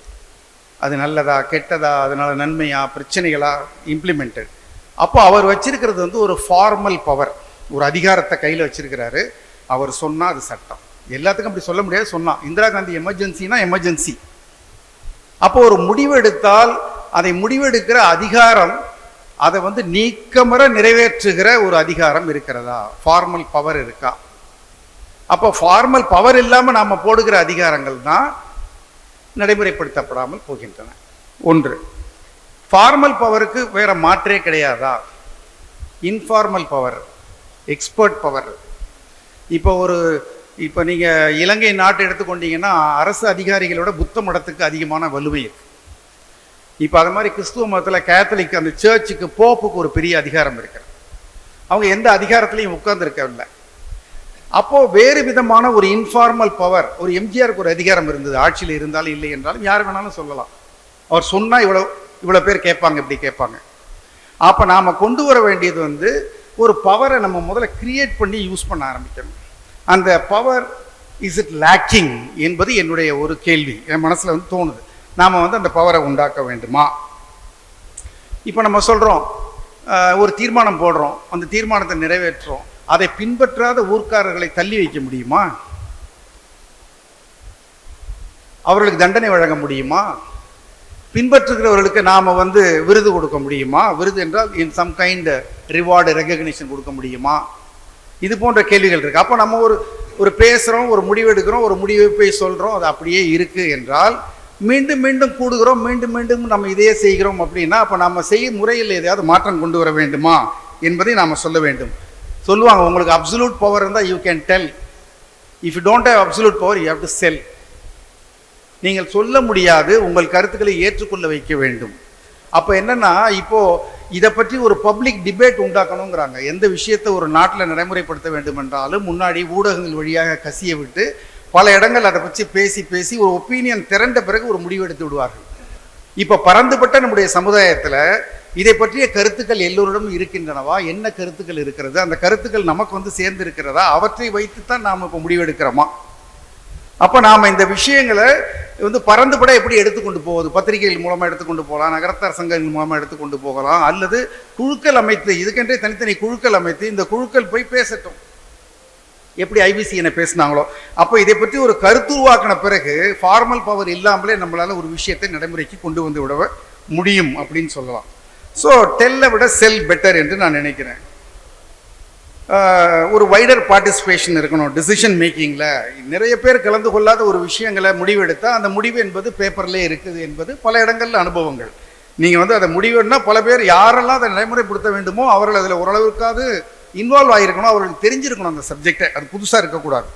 அது நல்லதா கெட்டதா, அதனால் நன்மையா பிரச்சனைகளா, இம்ப்ளிமெண்டட். அப்போ அவர் வச்சிருக்கிறது வந்து ஒரு ஃபார்மல் பவர், ஒரு அதிகாரத்தை கையில் வச்சிருக்கிறாரு. அவர் சொன்னால் அது சட்டம். எல்லாத்துக்கும் அப்படி சொல்ல முடியாது. சொன்னால் இந்திரா காந்தி எமர்ஜென்சினா எமர்ஜென்சி. அப்போ ஒரு முடிவு எடுத்தால் அதை முடிவெடுக்கிற அதிகாரம், அதை வந்து நீக்கமற நிறைவேற்றுகிற ஒரு அதிகாரம் இருக்கிறதா? ஃபார்மல் பவர் இருக்கா? அப்போ ஃபார்மல் பவர் இல்லாமல் நாம் போடுகிற அதிகாரங்கள் தான் நடைமுறைப்படுத்தப்படாமல் போகின்றன. ஒன்று. ஃபார்மல் பவருக்கு வேற மாற்றே கிடையாதா? Informal power, expert power. இப்போ நீங்கள் இலங்கை நாட்டை எடுத்துக்கொண்டீங்கன்னா அரசு அதிகாரிகளோட புத்த மடத்துக்கு அதிகமான வலுவை இருக்கு. இப்போ அது மாதிரி கிறிஸ்துவ மதத்தில் கேத்தலிக் அந்த சர்ச்சுக்கு, போப்புக்கு ஒரு பெரிய அதிகாரம் இருக்கு. அவங்க எந்த அதிகாரத்திலையும் உட்கார்ந்துருக்கவில்லை. அப்போது வேறு விதமான ஒரு இன்ஃபார்மல் பவர், ஒரு எம்ஜிஆருக்கு ஒரு அதிகாரம் இருந்தது, ஆட்சியில் இருந்தாலும் இல்லை என்றாலும் யார் வேணாலும் சொல்லலாம். அவர் சொன்னால் இவ்வளோ பேர் கேட்பாங்க, இப்படி கேட்பாங்க. அப்போ நாம் கொண்டு வர வேண்டியது வந்து ஒரு பவரை நம்ம முதல்ல கிரியேட் பண்ணி யூஸ் பண்ண ஆரம்பிக்கணும். அந்த பவர் இஸ் இட் லேக்கிங் என்பது என்னுடைய ஒரு கேள்வி, என் மனசில் வந்து தோணுது. நாம் வந்து அந்த பவரை உண்டாக்க வேண்டுமா? இப்போ நம்ம சொல்கிறோம், ஒரு தீர்மானம் போடுறோம், அந்த தீர்மானத்தை நிறைவேற்றுறோம், அதை பின்பற்றாத ஊர்க்காரர்களை தள்ளி வைக்க முடியுமா? அவர்களுக்கு தண்டனை வழங்க முடியுமா? பின்பற்றுகிறவர்களுக்கு நாம் வந்து விருது கொடுக்க முடியுமா? விருது என்றால் in some kind reward, recognition கொடுக்க முடியுமா? இது போன்ற கேள்விகள் இருக்குது. அப்போ நம்ம ஒரு பேசுகிறோம், ஒரு முடிவு எடுக்கிறோம், ஒரு முடிவை போய் சொல்கிறோம், அது அப்படியே இருக்குது என்றால் மீண்டும் மீண்டும் கூடுகிறோம், மீண்டும் மீண்டும் நம்ம இதையே செய்கிறோம் அப்படின்னா அப்போ நம்ம செய்யும் முறையில் எதையாவது மாற்றம் கொண்டு வர வேண்டுமா என்பதை நாம் சொல்ல வேண்டும். சொல்லுவாங்க, உங்களுக்கு அப்சல்யூட் பவர் இருந்தால் you can tell, if you don't have absolute power you have to sell. நீங்கள் சொல்ல முடியாது, உங்கள் கருத்துக்களை ஏற்றுக்கொள்ள வைக்க வேண்டும். அப்போ என்னன்னா, இப்போ இதை பற்றி ஒரு பப்ளிக் டிபேட் உண்டாக்கணுங்கிறாங்க. எந்த விஷயத்தை ஒரு நாட்டில் நடைமுறைப்படுத்த வேண்டும் என்றாலும் முன்னாடி ஊடகங்கள் வழியாக கசிய விட்டு பல இடங்கள் அதை பற்றி பேசி பேசி ஒரு ஒப்பீனியன் திரண்ட பிறகு ஒரு முடிவு எடுத்து விடுவார்கள். இப்போ பரந்துபட்ட நம்முடைய சமுதாயத்தில் இதை பற்றிய கருத்துக்கள் எல்லோரிடமும் இருக்கின்றனவா, என்ன கருத்துக்கள் இருக்கிறது, அந்த கருத்துக்கள் நமக்கு வந்து சேர்ந்து இருக்கிறதா, அவற்றை வைத்துத்தான் நாம் இப்போ முடிவெடுக்கிறோமா? அப்போ நாம் இந்த விஷயங்களை வந்து பரந்துபட எப்படி எடுத்துக்கொண்டு போவது? பத்திரிகைகள் மூலமாக எடுத்துக்கொண்டு போகலாம், நகரத்தார் சங்கங்கள் மூலமாக எடுத்துக்கொண்டு போகலாம், அல்லது குழுக்கள் அமைத்து இதுக்கென்றே தனித்தனி குழுக்கள் அமைத்து இந்த குழுக்கள் போய் பேசட்டும், எப்படி ஐபிசி என்ன பேசினாங்களோ. அப்போ இதை பற்றி ஒரு கருத்து உருவாக்கின பிறகு ஃபார்மல் பவர் இல்லாமலே நம்மளால ஒரு விஷயத்தை நடைமுறைக்கு கொண்டு வந்து விட முடியும் அப்படின்னு சொல்லலாம். ஸோ டெல்லை விட செல் பெட்டர் என்று நான் நினைக்கிறேன். ஒரு வைடர் பார்ட்டிசிபேஷன் இருக்கணும் டிசிஷன் மேக்கிங்கில். நிறைய பேர் கலந்து கொள்ளாத ஒரு விஷயங்களை முடிவெடுத்தால் அந்த முடிவு என்பது பேப்பர்லேயே இருக்குது என்பது பல இடங்களில் அனுபவங்கள். நீங்கள் வந்து அதை முடிவுன்னா பல பேர் யாரெல்லாம் அதை நடைமுறைப்படுத்த வேண்டுமோ அவர்கள் அதில் ஓரளவுக்காவது இன்வால்வ் ஆகிருக்கணும், அவர்களுக்கு தெரிஞ்சிருக்கணும் அந்த சப்ஜெக்டை, அது புதுசாக இருக்கக்கூடாது.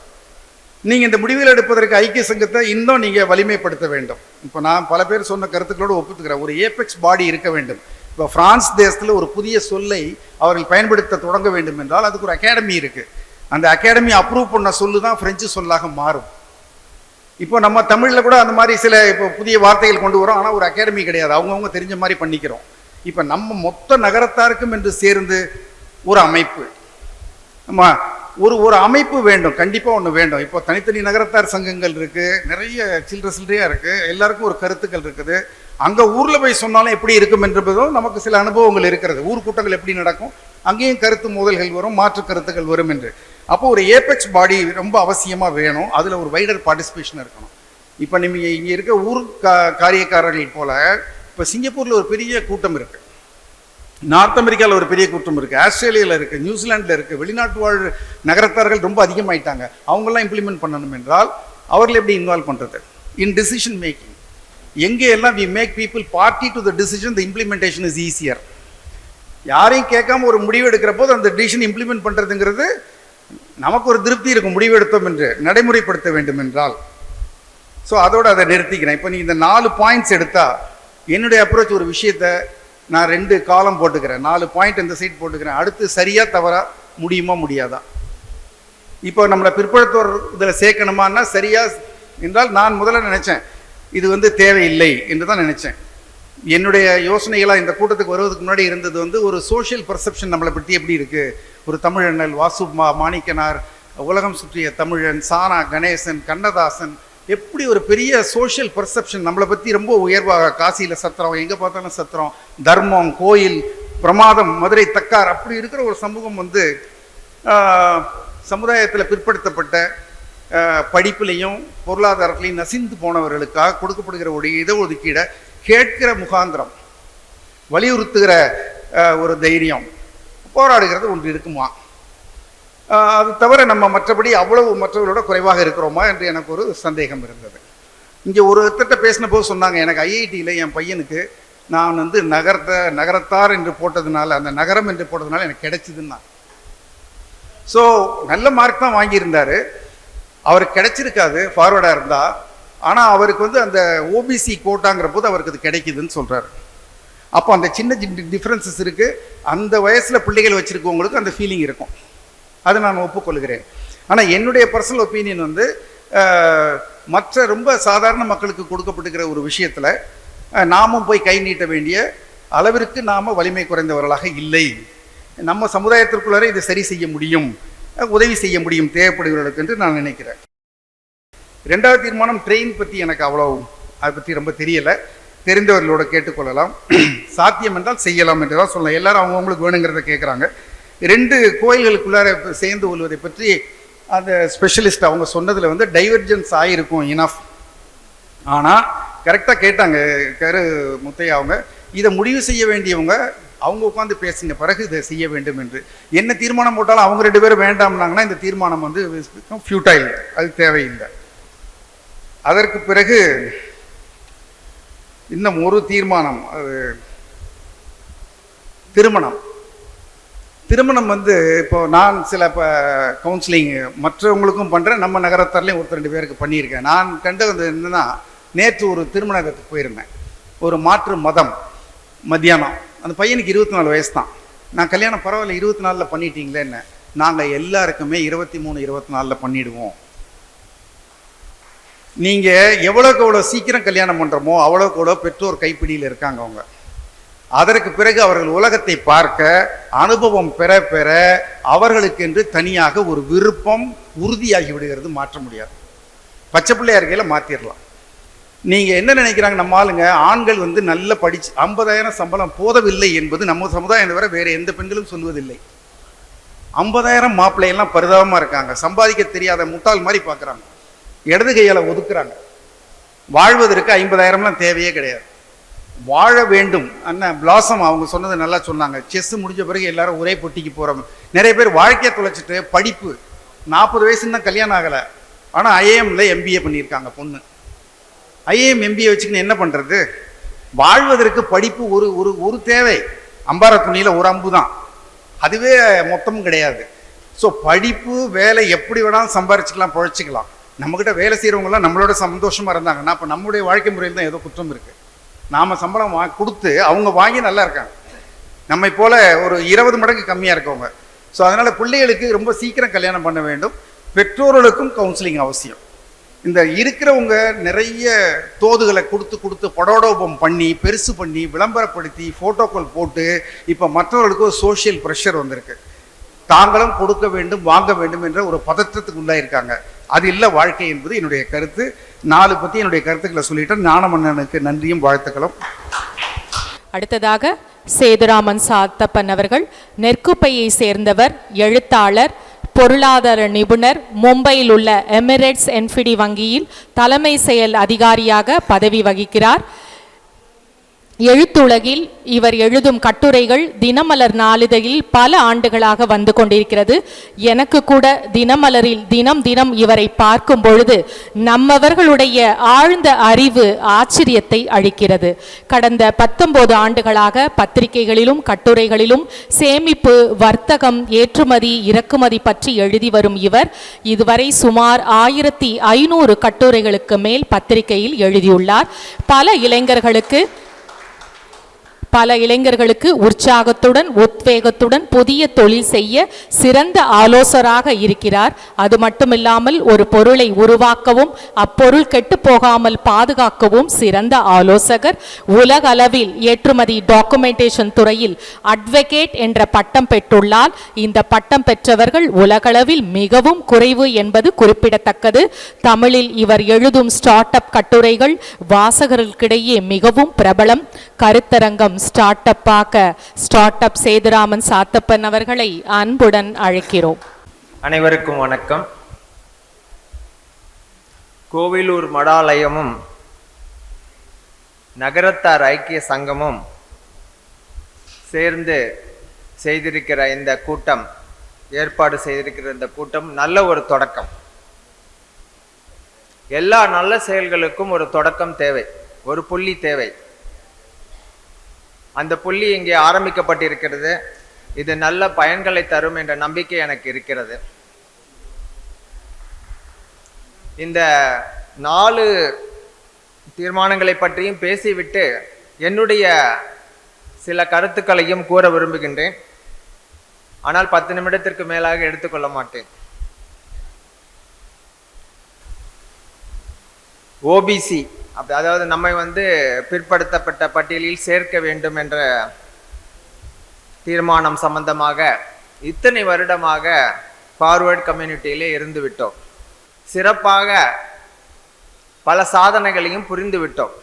நீங்கள் இந்த முடிவில் எடுப்பதற்கு ஐக்கிய சங்கத்தை இன்னும் நீங்கள் வலிமைப்படுத்த வேண்டும். இப்போ நான் பல பேர் சொன்ன கருத்துக்களோடு ஒப்புத்துக்கிறேன். ஒரு ஏபெக்ஸ் பாடி இருக்க வேண்டும். இப்போ பிரான்ஸ் தேசத்தில் ஒரு புதிய சொல்லை அவர்கள் பயன்படுத்த தொடங்க வேண்டும் என்றால் அதுக்கு ஒரு அகாடமி இருக்குது. அந்த அகாடமி அப்ரூவ் பண்ண சொல்லு தான் ஃப்ரெஞ்சு சொல்லாக மாறும். இப்போ நம்ம தமிழில் கூட அந்த மாதிரி சில இப்போ புதிய வார்த்தைகள் கொண்டு வரோம், ஆனால் ஒரு அகாடமி கிடையாது, அவங்கவுங்க தெரிஞ்ச மாதிரி பண்ணிக்கிறோம். இப்போ நம்ம மொத்த நகரத்தாருக்கும் என்று சேர்ந்து ஒரு அமைப்பு, நம்ம ஒரு அமைப்பு வேண்டும், கண்டிப்பாக ஒன்று வேண்டும். இப்போ தனித்தனி நகரத்தார் சங்கங்கள் இருக்குது, நிறைய சில்லறையாக இருக்குது, எல்லாருக்கும் ஒரு கருத்துக்கள் இருக்குது. அங்கே ஊரில் போய் சொன்னாலும் எப்படி இருக்கும் என்பதும் நமக்கு சில அனுபவங்கள் இருக்கிறது. ஊர் கூட்டங்கள் எப்படி நடக்கும், அங்கேயும் கருத்து மோதல்கள் வரும், மாற்று கருத்துக்கள் வரும் என்று. அப்போ ஒரு ஏபெக்ஸ் பாடி ரொம்ப அவசியமாக வேணும். அதில் ஒரு வைடர் பார்ட்டிசிபேஷன் இருக்கணும். இப்போ நீங்கள் இங்கே இருக்க ஊர் காரியக்காரர்கள் போல் இப்போ சிங்கப்பூரில் ஒரு பெரிய கூட்டம் இருக்குது, நார்த் அமெரிக்காவில் ஒரு பெரிய கூட்டம் இருக்குது, ஆஸ்திரேலியாவில் இருக்குது, நியூசிலாண்டில் இருக்குது. வெளிநாட்டு வாழ் நகரத்தார்கள் ரொம்ப அதிகமாயிட்டாங்க. அவங்களாம் இம்ப்ளிமெண்ட் பண்ணணும் என்றால் அவர்கள் எப்படி இன்வால்வ் பண்ணுறது இன் டிசிஷன் மேக்கிங்? எங்கே எல்லாம் we make people party to the decision, the implementation is easier. யாரையும் கேட்காம ஒரு முடிவு எடுக்கிற போது அந்த டிசிஷன் இம்ப்ளிமெண்ட் பண்ணுறதுங்கிறது நமக்கு ஒரு திருப்தி இருக்கும், முடிவு எடுத்தோம் என்று நடைமுறைப்படுத்த வேண்டும் என்றால். ஸோ அதோடு அதை நிறுத்திக்கிறேன். இப்போ நீ இந்த 4 பாயிண்ட்ஸ் எடுத்தால் என்னுடைய அப்ரோச் ஒரு விஷயத்தை நான் 2 காலம் போட்டுக்கிறேன், 4 பாயிண்ட் இந்த சைட் போட்டுக்கிறேன். அடுத்து சரியாக தவறா, முடியுமா முடியாதா? இப்போ நம்மளை பிற்படுத்தோர் இதில் சேர்க்கணுமான்னா சரியா என்றால் நான் முதல்ல நினச்சேன் இது வந்து தேவையில்லை என்று தான் நினச்சேன். என்னுடைய யோசனைகளாக இந்த கூட்டத்துக்கு வருவதுக்கு முன்னாடி இருந்தது வந்து ஒரு சோஷியல் பர்செப்ஷன் நம்மளை பற்றி எப்படி இருக்குது. ஒரு தமிழண்ணல் வாசு மாணிக்கனார், உலகம் சுற்றிய தமிழன், சானா கணேசன், கண்ணதாசன், எப்படி ஒரு பெரிய சோஷியல் பர்செப்ஷன் நம்மளை பற்றி ரொம்ப உயர்வாக. காசியில் சத்திரம், எங்கே பார்த்தாலும் சத்திரம், தர்மம், கோயில், பிரமாதம், மதுரை தக்கார், அப்படி இருக்கிற ஒரு சமூகம் வந்து சமுதாயத்தில் பிற்படுத்தப்பட்ட படிப்புலையும் பொருளாதாரத்திலையும் நசிந்து போனவர்களுக்காக கொடுக்கப்படுகிற ஒரு இடஒதுக்கீடை கேட்கிற முகாந்திரம், வலியுறுத்துகிற ஒரு தைரியம், போராடுகிறது ஒன்று இருக்குமா? அது தவிர நம்ம மற்றபடி அவ்வளவு மற்றவர்களோட குறைவாக இருக்கிறோமா என்று எனக்கு ஒரு சந்தேகம் இருந்தது. இங்கே ஒரு திட்ட பேசின போது சொன்னாங்க, எனக்கு ஐஐடியில் என் பையனுக்கு நான் வந்து நகரத்தார் என்று போட்டதுனால, அந்த நகரம் என்று போட்டதுனால எனக்கு கிடைச்சிதுன்னா. ஸோ நல்ல மார்க் தான் வாங்கியிருந்தார், அவருக்கு கிடைச்சிருக்காது ஃபார்வர்டாக இருந்தால். ஆனால் அவருக்கு வந்து அந்த ஓபிசி கோட்டாங்கிற போது அவருக்கு அது கிடைக்குதுன்னு சொல்கிறார். அப்போ அந்த சின்ன டிஃப்ரென்சஸ் இருக்குது. அந்த வயசில் பிள்ளைகள் வச்சுருக்கவங்களுக்கு அந்த ஃபீலிங் இருக்கும், அதை நான் ஒப்புக்கொள்கிறேன். ஆனால் என்னுடைய பர்சனல் ஒப்பீனியன் வந்து மற்ற ரொம்ப சாதாரண மக்களுக்கு கொடுக்கப்பட்டுக்கிற ஒரு விஷயத்தில் நாமும் போய் கை நீட்ட வேண்டிய அளவிற்கு நாம் வலிமை குறைந்தவர்களாக இல்லை. நம்ம சமுதாயத்திற்குள்ளே இதை சரி செய்ய முடியும், உதவி செய்ய முடியும் தேவைப்படுகிறவர்களுக்கு என்று நான் நினைக்கிறேன். 2வது தீர்மானம் ட்ரெயின் பற்றி எனக்கு அவ்வளோ அதை பற்றி ரொம்ப தெரியலை, தெரிந்தவர்களோட கேட்டுக்கொள்ளலாம். சாத்தியம் என்றால் செய்யலாம் என்று தான் சொல்லலாம். எல்லாரும் அவங்கவுங்களுக்கு வேணுங்கிறத கேட்குறாங்க. 2 கோயில்களுக்குள்ளார சேர்ந்து கொள்வதை பற்றி அந்த ஸ்பெஷலிஸ்ட் அவங்க சொன்னதில் வந்து டைவர்ஜென்ஸ் ஆகிருக்கும் இனஃப். ஆனால் கரெக்டாக கேட்டாங்க முத்தையா அவங்க, இதை முடிவு செய்ய வேண்டியவங்க அவங்க உட்காந்து பேசின பிறகு இதை செய்ய வேண்டும் என்று. என்ன தீர்மானம் போட்டாலும் அவங்க 2 பேரும் வேண்டாம்னாங்கன்னா இந்த தீர்மானம் வந்து ஃபியூட்டைல், அது தேவையில்லை. அதற்கு பிறகு இன்னும் ஒரு தீர்மானம், அது திருமணம் வந்து இப்போ நான் சில இப்போ கவுன்சிலிங் மற்றவங்களுக்கும் பண்ணுறேன், நம்ம நகரத்தார்லேயும் ஒருத்தர் 2 பேருக்கு பண்ணியிருக்கேன். நான் கண்டது என்னென்னா, நேற்று ஒரு திருமணத்துக்கு போயிருந்தேன். ஒரு மாற்று மதம் மத்தியானம், அந்த பையனுக்கு 24 வயசு தான். நான் கல்யாணம் பரவாயில்ல 24 பண்ணிட்டீங்களே என்ன, நாங்கள் எல்லாருக்குமே 23 24 பண்ணிடுவோம். நீங்கள் எவ்வளோக்கு எவ்வளோ சீக்கிரம் கல்யாணம் பண்ணுறோமோ அவ்வளோக்கு எவ்வளோ பெற்றோர் கைப்பிடியில் இருக்காங்க அவங்க. அதற்கு பிறகு அவர்கள் உலகத்தை பார்க்க, அனுபவம் பெற பெற அவர்களுக்கென்று தனியாக ஒரு விருப்பம் உறுதியாகி விடுகிறது. மாற்ற முடியாது. பச்சை பிள்ளையா இருக்கையில் மாற்றிடலாம். நீங்கள் என்ன நினைக்கிறாங்க, நம்ம ஆளுங்க ஆண்கள் வந்து நல்ல படிச்சு 50,000 சம்பளம் போதவில்லை என்பது நம்ம சமுதாயம் தவிர வேறு எந்த பெண்களும் சொல்வதில்லை. 50,000 மாப்பிள்ளையெல்லாம் பரிதாபமாக இருக்காங்க. சம்பாதிக்க தெரியாத முட்டாள் மாதிரி பார்க்குறாங்க. இடது கையால் ஒதுக்குறாங்க. வாழ்வதற்கு 50,000லாம் தேவையே கிடையாது. வாழ வேண்டும் அண்ணன் பிளாசம் அவங்க சொன்னது நல்லா சொன்னாங்க. செஸ் முடிஞ்ச பிறகு எல்லாரும் ஒரே பொட்டிக்கு போகிறோம். நிறைய பேர் வாழ்க்கையை தொலைச்சிட்டு படிப்பு 40 வயசுன்னு தான் கல்யாணம் ஆகலை, ஆனால் ஐஏஎம்ல MBA பண்ணியிருக்காங்க பொண்ணு. ஐஏஎம் MBA வச்சுக்கின்னு என்ன பண்ணுறது? வாழ்வதற்கு படிப்பு ஒரு ஒரு ஒரு தேவை. அம்பார துணியில் ஒரு அம்பு தான், அதுவே மொத்தமும் கிடையாது. ஸோ படிப்பு வேலை எப்படி வேணாலும் சம்பாரிச்சிக்கலாம், பழச்சிக்கலாம். நம்மக்கிட்ட வேலை செய்கிறவங்களாம் நம்மளோட சந்தோஷமாக இருந்தாங்கன்னா அப்போ நம்முடைய வாழ்க்கை முறையில் தான் ஏதோ குற்றம் இருக்குது. நாம் சம்பளம் கொடுத்து அவங்க வாங்கி நல்லா இருக்காங்க, நம்மை போல் ஒரு 20 மடங்கு கம்மியாக இருக்கவங்க. ஸோ அதனால் பிள்ளைகளுக்கு ரொம்ப சீக்கிரம் கல்யாணம் பண்ண வேண்டும். பெற்றோர்களுக்கும் கவுன்சிலிங் அவசியம். இந்த இருக்கிறவங்க நிறைய தோதுகளை கொடுத்து படோடோபம் பண்ணி பெருசு பண்ணி விளம்பரப்படுத்தி ஃபோட்டோக்கள் போட்டு இப்போ மற்றவர்களுக்கு ஒரு சோஷியல் ப்ரெஷர் வந்திருக்கு. தாங்களும் கொடுக்க வேண்டும், வாங்க வேண்டும் என்ற ஒரு பதற்றத்துக்கு உள்ளாயிருக்காங்க. அது இல்லை வாழ்க்கை என்பது என்னுடைய கருத்து. 4 பற்றி என்னுடைய கருத்துக்களை சொல்லிட்டேன். ஞானமன்னனுக்கு நன்றியும் வாழ்த்துக்களும். அடுத்ததாக சேதுராமன் சாத்தப்பன் அவர்கள் நெற்குப்பையை சேர்ந்தவர், எழுத்தாளர், பொருளாதார நிபுணர், மும்பையில் உள்ள எமிரேட்ஸ் என்ஃபிடி வங்கியில் தலைமை செயல் அதிகாரியாக பதவி வகிக்கிறார். எழுத்துலகில் இவர் எழுதும் கட்டுரைகள் தினமலர் நாளிதழில் பல ஆண்டுகளாக வந்து கொண்டிருக்கிறது. எனக்கு கூட தினமலரில் தினம் இவரை பார்க்கும் பொழுது நம்மவர்களுடைய ஆழ்ந்த அறிவு ஆச்சரியத்தை அளிக்கிறது. கடந்த 19 ஆண்டுகளாக பத்திரிகைகளிலும் கட்டுரைகளிலும் சேமிப்பு, வர்த்தகம், ஏற்றுமதி, இறக்குமதி பற்றி எழுதி வரும் இவர் இதுவரை சுமார் 1500 கட்டுரைகளுக்கு மேல் பத்திரிகையில் எழுதியுள்ளார். பல இளைஞர்களுக்கு உற்சாகத்துடன் உத்வேகத்துடன் புதிய தொழில் செய்ய சிறந்த ஆலோசகராக இருக்கிறார். அது மட்டுமில்லாமல் ஒரு பொருளை உருவாக்கவும் அப்பொருள் கெட்டு போகாமல் பாதுகாக்கவும் சிறந்த ஆலோசகர். உலக அளவில் ஏற்றுமதி டாக்குமெண்டேஷன் துறையில் அட்வொகேட் என்ற பட்டம் பெற்றுள்ளார். இந்த பட்டம் பெற்றவர்கள் உலகளவில் மிகவும் குறைவு என்பது குறிப்பிடத்தக்கது. தமிழில் இவர் எழுதும் ஸ்டார்ட் அப் கட்டுரைகள் வாசகர்களுக்கிடையே மிகவும் பிரபலம். கருத்தரங்கம் ஸ்டார்ட் அப் சேதுராமன் சாத்தப்பன் அவர்களை அன்புடன் அழைக்கிறோம். அனைவருக்கும் வணக்கம். கோவிலூர் மடாலயமும் நகரத்தார் ஐக்கிய சங்கமும் சேர்ந்து செய்திருக்கிற இந்த கூட்டம், ஏற்பாடு செய்திருக்கிற இந்த கூட்டம் நல்ல ஒரு தொடக்கம். எல்லா நல்ல செயல்களுக்கும் ஒரு தொடக்கம் தேவை, ஒரு புள்ளி தேவை. அந்த புள்ளி இங்கே ஆரம்பிக்கப்பட்டிருக்கிறது. இது நல்ல பயன்களை தரும் என்ற நம்பிக்கை எனக்கு இருக்கிறது. இந்த 4 தீர்மானங்களை பற்றியும் பேசிவிட்டு என்னுடைய சில கருத்துக்களையும் கூற விரும்புகின்றேன். ஆனால் 10 நிமிடத்திற்கு மேலாக எடுத்துக்கொள்ள மாட்டேன். ஓபிசி, அதாவது நம்மை பிற்படுத்தப்பட்ட பட்டியலில் சேர்க்க வேண்டும் என்ற தீர்மானம் சம்பந்தமாக இத்தனை வருடமாக ஃபார்வர்ட் கம்யூனிட்டியிலே இருந்து விட்டோம். சிறப்பாக பல சாதனைகளையும் புரிந்து விட்டோம்.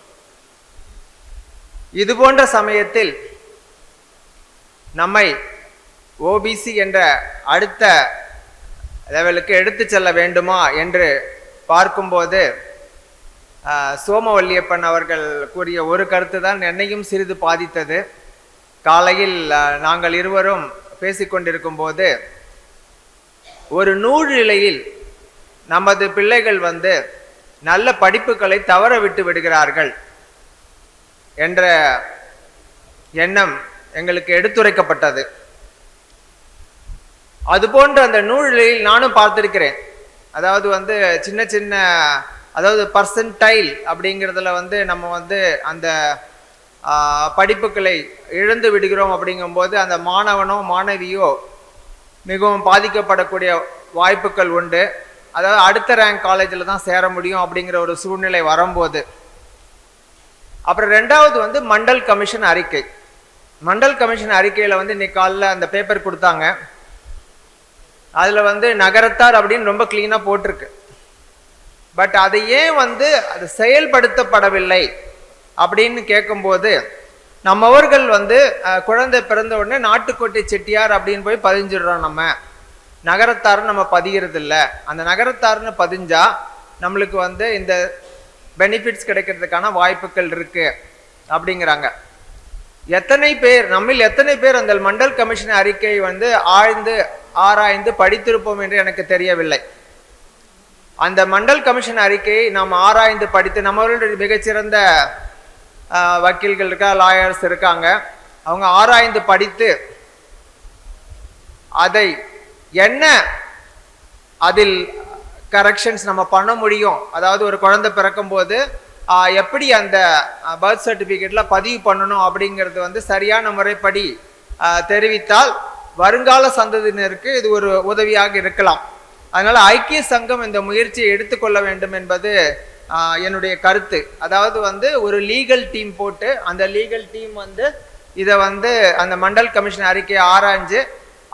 இது போன்ற சமயத்தில் நம்மை ஓபிசி என்ற அடுத்த லெவலுக்கு எடுத்து செல்ல வேண்டுமா என்று பார்க்கும்போது சோமவல்லியப்பன் அவர்கள் கூறிய ஒரு கருத்து தான் என்னையும் சிறிது பாதித்தது. காலையில் நாங்கள் இருவரும் பேசிக்கொண்டிருக்கும் போது, ஒரு நூலிழையில் நமது பிள்ளைகள் நல்ல படிப்புகளை தவற விட்டு விடுகிறார்கள். என்ற எண்ணம் எங்களுக்கு எடுத்துரைக்கப்பட்டது. அதுபோன்ற அந்த நூலில் நானும் பார்த்திருக்கிறேன். அதாவது வந்து சின்ன சின்ன அதாவது பர்சன்டைல் அப்படிங்கிறதுல வந்து நம்ம வந்து அந்த படிப்புகளை இழந்து விடுகிறோம். அப்படிங்கும்போது அந்த மாணவனோ மாணவியோ மிகவும் பாதிக்கப்படக்கூடிய வாய்ப்புகள் உண்டு. அதாவது அடுத்த ரேங்க் காலேஜில் தான் சேர முடியும் அப்படிங்கிற ஒரு சூழ்நிலை வரும்போது. அப்புறம் ரெண்டாவது வந்து மண்டல் கமிஷன் அறிக்கை. மண்டல் கமிஷன் அறிக்கையில் வந்து இன்னைக்கு காலையில் அந்த பேப்பர் கொடுத்தாங்க. அதில் வந்து நகரத்தார் அப்படின்னு ரொம்ப கிளீனாக போட்டிருக்கு. பட் அதை ஏன் வந்து அது செயல்படுத்தப்படவில்லை அப்படின்னு கேட்கும்போது, நம்மவர்கள் வந்து குழந்தை பிறந்த உடனே நாட்டுக்கோட்டை செட்டியார் அப்படின்னு போய் பதிஞ்சிடுறோம். நம்ம நகரத்தாருன்னு நம்ம பதிகிறது இல்லை. அந்த நகரத்தாருன்னு பதிஞ்சா நம்மளுக்கு வந்து இந்த பெனிஃபிட்ஸ் கிடைக்கிறதுக்கான வாய்ப்புகள் இருக்கு அப்படிங்கிறாங்க. நம்மில் எத்தனை பேர் அந்த மண்டல் கமிஷன் அறிக்கை வந்து ஆராய்ந்து படித்திருப்போம் என்று எனக்கு தெரியவில்லை. அந்த மண்டல் கமிஷன் அறிக்கையை நாம் ஆராய்ந்து படித்து, நம்மளுடைய மிகச்சிறந்த வக்கீல்கள் இருக்கா, லாயர்ஸ் இருக்காங்க, அவங்க ஆராய்ந்து படித்து அதை என்ன அதில் கரெக்ஷன்ஸ் நம்ம பண்ண முடியும். அதாவது ஒரு குழந்தை பிறக்கும் போது எப்படி அந்த பர்த் சர்டிஃபிகேட்ல பதிவு பண்ணணும் அப்படிங்கிறது வந்து சரியான முறைப்படி தெரிவித்தால் வருங்கால சந்ததியினருக்கு இது ஒரு உதவியாக இருக்கலாம். அதனால ஐக்கிய சங்கம் இந்த முயற்சியை எடுத்துக்கொள்ள வேண்டும் என்பது என்னுடைய கருத்து. அதாவது வந்து ஒரு லீகல் டீம் போட்டு அந்த லீகல் டீம் வந்து இதை வந்து அந்த மண்டல் கமிஷன் அறிக்கையை ஆராய்ஞ்சு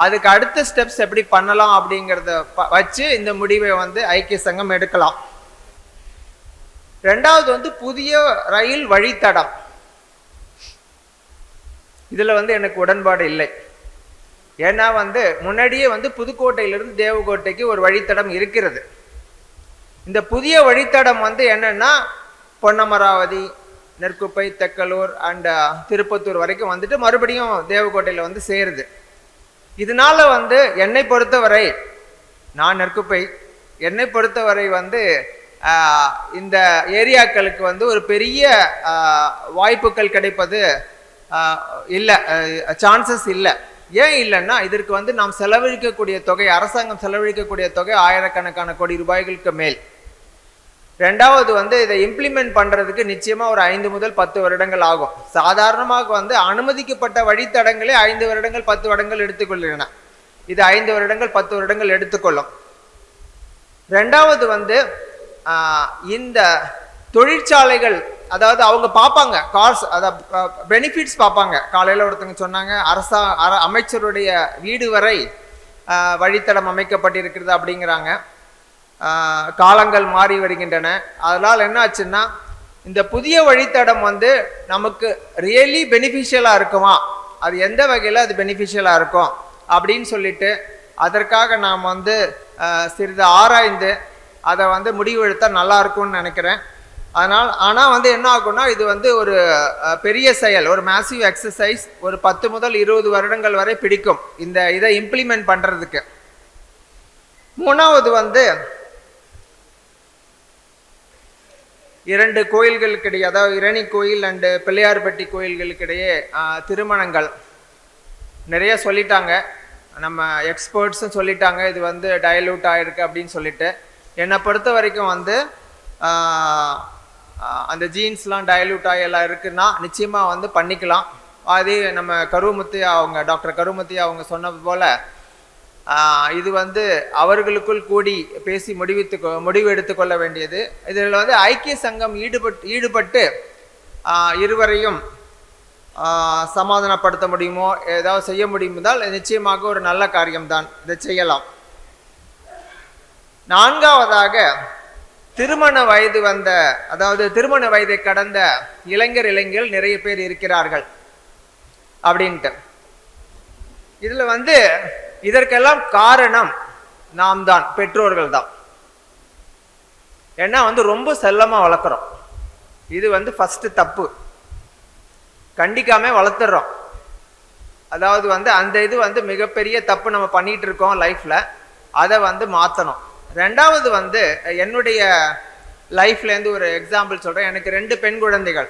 அதுக்கு அடுத்த ஸ்டெப்ஸ் எப்படி பண்ணலாம் அப்படிங்கிறத வச்சு இந்த முடிவை வந்து ஐக்கிய சங்கம் எடுக்கலாம். ரெண்டாவது வந்து புதிய ரயில் வழித்தடம். இதுல வந்து எனக்கு உடன்பாடு இல்லை. ஏன்னா வந்து முன்னாடியே வந்து புதுக்கோட்டையிலிருந்து தேவகோட்டைக்கு ஒரு வழித்தடம் இருக்கிறது. இந்த புதிய வழித்தடம் வந்து என்னன்னா பொன்னமராவதி, நெற்குப்பை, தெக்கலூர் அண்ட் திருப்பத்தூர் வரைக்கும் வந்துட்டு மறுபடியும் தேவகோட்டையில வந்து சேருது. இதனால வந்து என்னை பொறுத்தவரை, நான் நெற்குப்பை, என்னை பொறுத்தவரை வந்து இந்த ஏரியாக்களுக்கு வந்து ஒரு பெரிய வாய்ப்புகள் கிடைப்பது இல்லை, சான்சஸ் இல்லை. ஏன் இல்லைன்னா இதற்கு வந்து நாம் செலவழிக்கக்கூடிய தொகை, அரசாங்கம் செலவழிக்கக்கூடிய தொகை ஆயிரக்கணக்கான கோடி ரூபாய்களுக்கு மேல். ரெண்டாவது வந்து இதை இம்ப்ளிமெண்ட் பண்றதுக்கு நிச்சயமா ஒரு 5 முதல் 10 வருடங்கள் ஆகும். சாதாரணமாக வந்து அனுமதிக்கப்பட்ட வழித்தடங்களே 5 வருடங்கள் 10 வருடங்கள் எடுத்துக்கொள்கின்றன. இது 5 வருடங்கள் 10 வருடங்கள் எடுத்துக்கொள்ளும். ரெண்டாவது வந்து இந்த தொழிற்சாலைகள், அதாவது அவங்க பார்ப்பாங்க கார்ஸ், அதாவது பெனிஃபிட்ஸ் பார்ப்பாங்க. காலையில் ஒருத்தவங்க சொன்னாங்க அமைச்சருடைய வீடு வரை வழித்தடம் அமைக்கப்பட்டிருக்கிறது அப்படிங்கிறாங்க. காலங்கள் மாறி வருகின்றன. அதனால் என்ன ஆச்சுன்னா இந்த புதிய வழித்தடம் வந்து நமக்கு ரியலி பெனிஃபிஷியலாக இருக்குமா, அது எந்த வகையில் அது பெனிஃபிஷியலாக இருக்கும் அப்படின்னு சொல்லிட்டு அதற்காக நாம் வந்து சிறிது ஆராய்ந்து அதை வந்து முடிவு எடுத்தால் நல்லா இருக்கும்னு நினைக்கிறேன். ஆனால் வந்து என்ன ஆகும்னா இது வந்து ஒரு பெரிய செயல், ஒரு மேசிவ் எக்ஸசைஸ். ஒரு 10 முதல் 20 வருடங்கள் வரை பிடிக்கும் இதை இம்ப்ளிமெண்ட் பண்ணுறதுக்கு. மூணாவது வந்து 2 கோயில்களுக்கிடையே, அதாவது இரணி கோயில் அண்டு பிள்ளையார்பட்டி கோயில்களுக்கிடையே திருமணங்கள் நிறைய சொல்லிட்டாங்க. நம்ம எக்ஸ்பர்ட்ஸும் சொல்லிட்டாங்க இது வந்து டைலூட் ஆகிருக்கு அப்படின்னு சொல்லிட்டு. என்னை பொறுத்த வரைக்கும் வந்து அந்த ஜீன்ஸ்லாம் டைலூட் ஆகி எல்லாம் இருக்குன்னா நிச்சயமாக வந்து பண்ணிக்கலாம். அது நம்ம டாக்டர் கருமுத்தியா அவங்க சொன்னது போல் இது வந்து அவர்களுக்குள் கூடி பேசி முடிவு எடுத்துக்கொள்ள வேண்டியது. இதில் வந்து ஐக்கிய சங்கம் ஈடுபட்டு இருவரையும் சமாதானப்படுத்த முடியுமோ, ஏதாவது செய்ய முடியுமால் நிச்சயமாக ஒரு நல்ல காரியம்தான், இதை செய்யலாம். நான்காவதாக திருமண வயது அதாவது திருமண வயதை கடந்த இளைஞர்கள் நிறைய பேர் இருக்கிறார்கள் அப்படின்ட்டு. இதுல வந்து இதற்கெல்லாம் காரணம் நாம் தான், பெற்றோர்கள் தான். ஏன்னா வந்து ரொம்ப செல்லமா வளர்க்குறோம். இது வந்து ஃபர்ஸ்ட் தப்பு. கண்டிக்காம வளர்த்துறோம். அதாவது வந்து அந்த இது வந்து மிகப்பெரிய தப்பு நம்ம பண்ணிட்டு இருக்கோம் லைஃப்ல. அதை வந்து மாற்றணும். ரெண்டாவது வந்து என்னுடைய லைஃப்லேருந்து ஒரு எக்ஸாம்பிள் சொல்கிறேன். எனக்கு 2 பெண் குழந்தைகள்.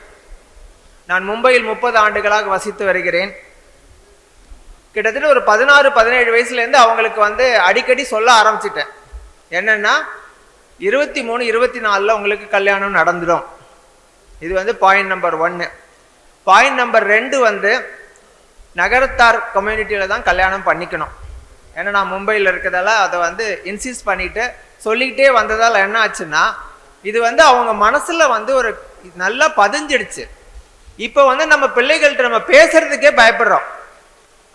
நான் மும்பையில் 30 ஆண்டுகளாக வசித்து வருகிறேன். கிட்டத்தட்ட ஒரு 16-17 வயசுலேருந்து அவங்களுக்கு வந்து அடிக்கடி சொல்ல ஆரம்பிச்சிட்டேன். என்னன்னா 23-24 உங்களுக்கு கல்யாணம் நடந்துடும். இது வந்து பாயிண்ட் நம்பர் 1. பாயிண்ட் நம்பர் 2 வந்து நகரத்தார் கம்யூனிட்டியில் தான் கல்யாணம் பண்ணிக்கணும். ஏன்னா நான் மும்பையில் இருக்கிறதால அதை வந்து இன்சிஸ்ட் பண்ணிட்டு சொல்லிக்கிட்டே வந்ததால் என்ன ஆச்சுன்னா, இது வந்து அவங்க மனசுல வந்து ஒரு நல்லா பதிஞ்சிடுச்சு. இப்போ வந்து நம்ம பிள்ளைகள்கிட்ட நம்ம பேசுறதுக்கே பயப்படுறோம்.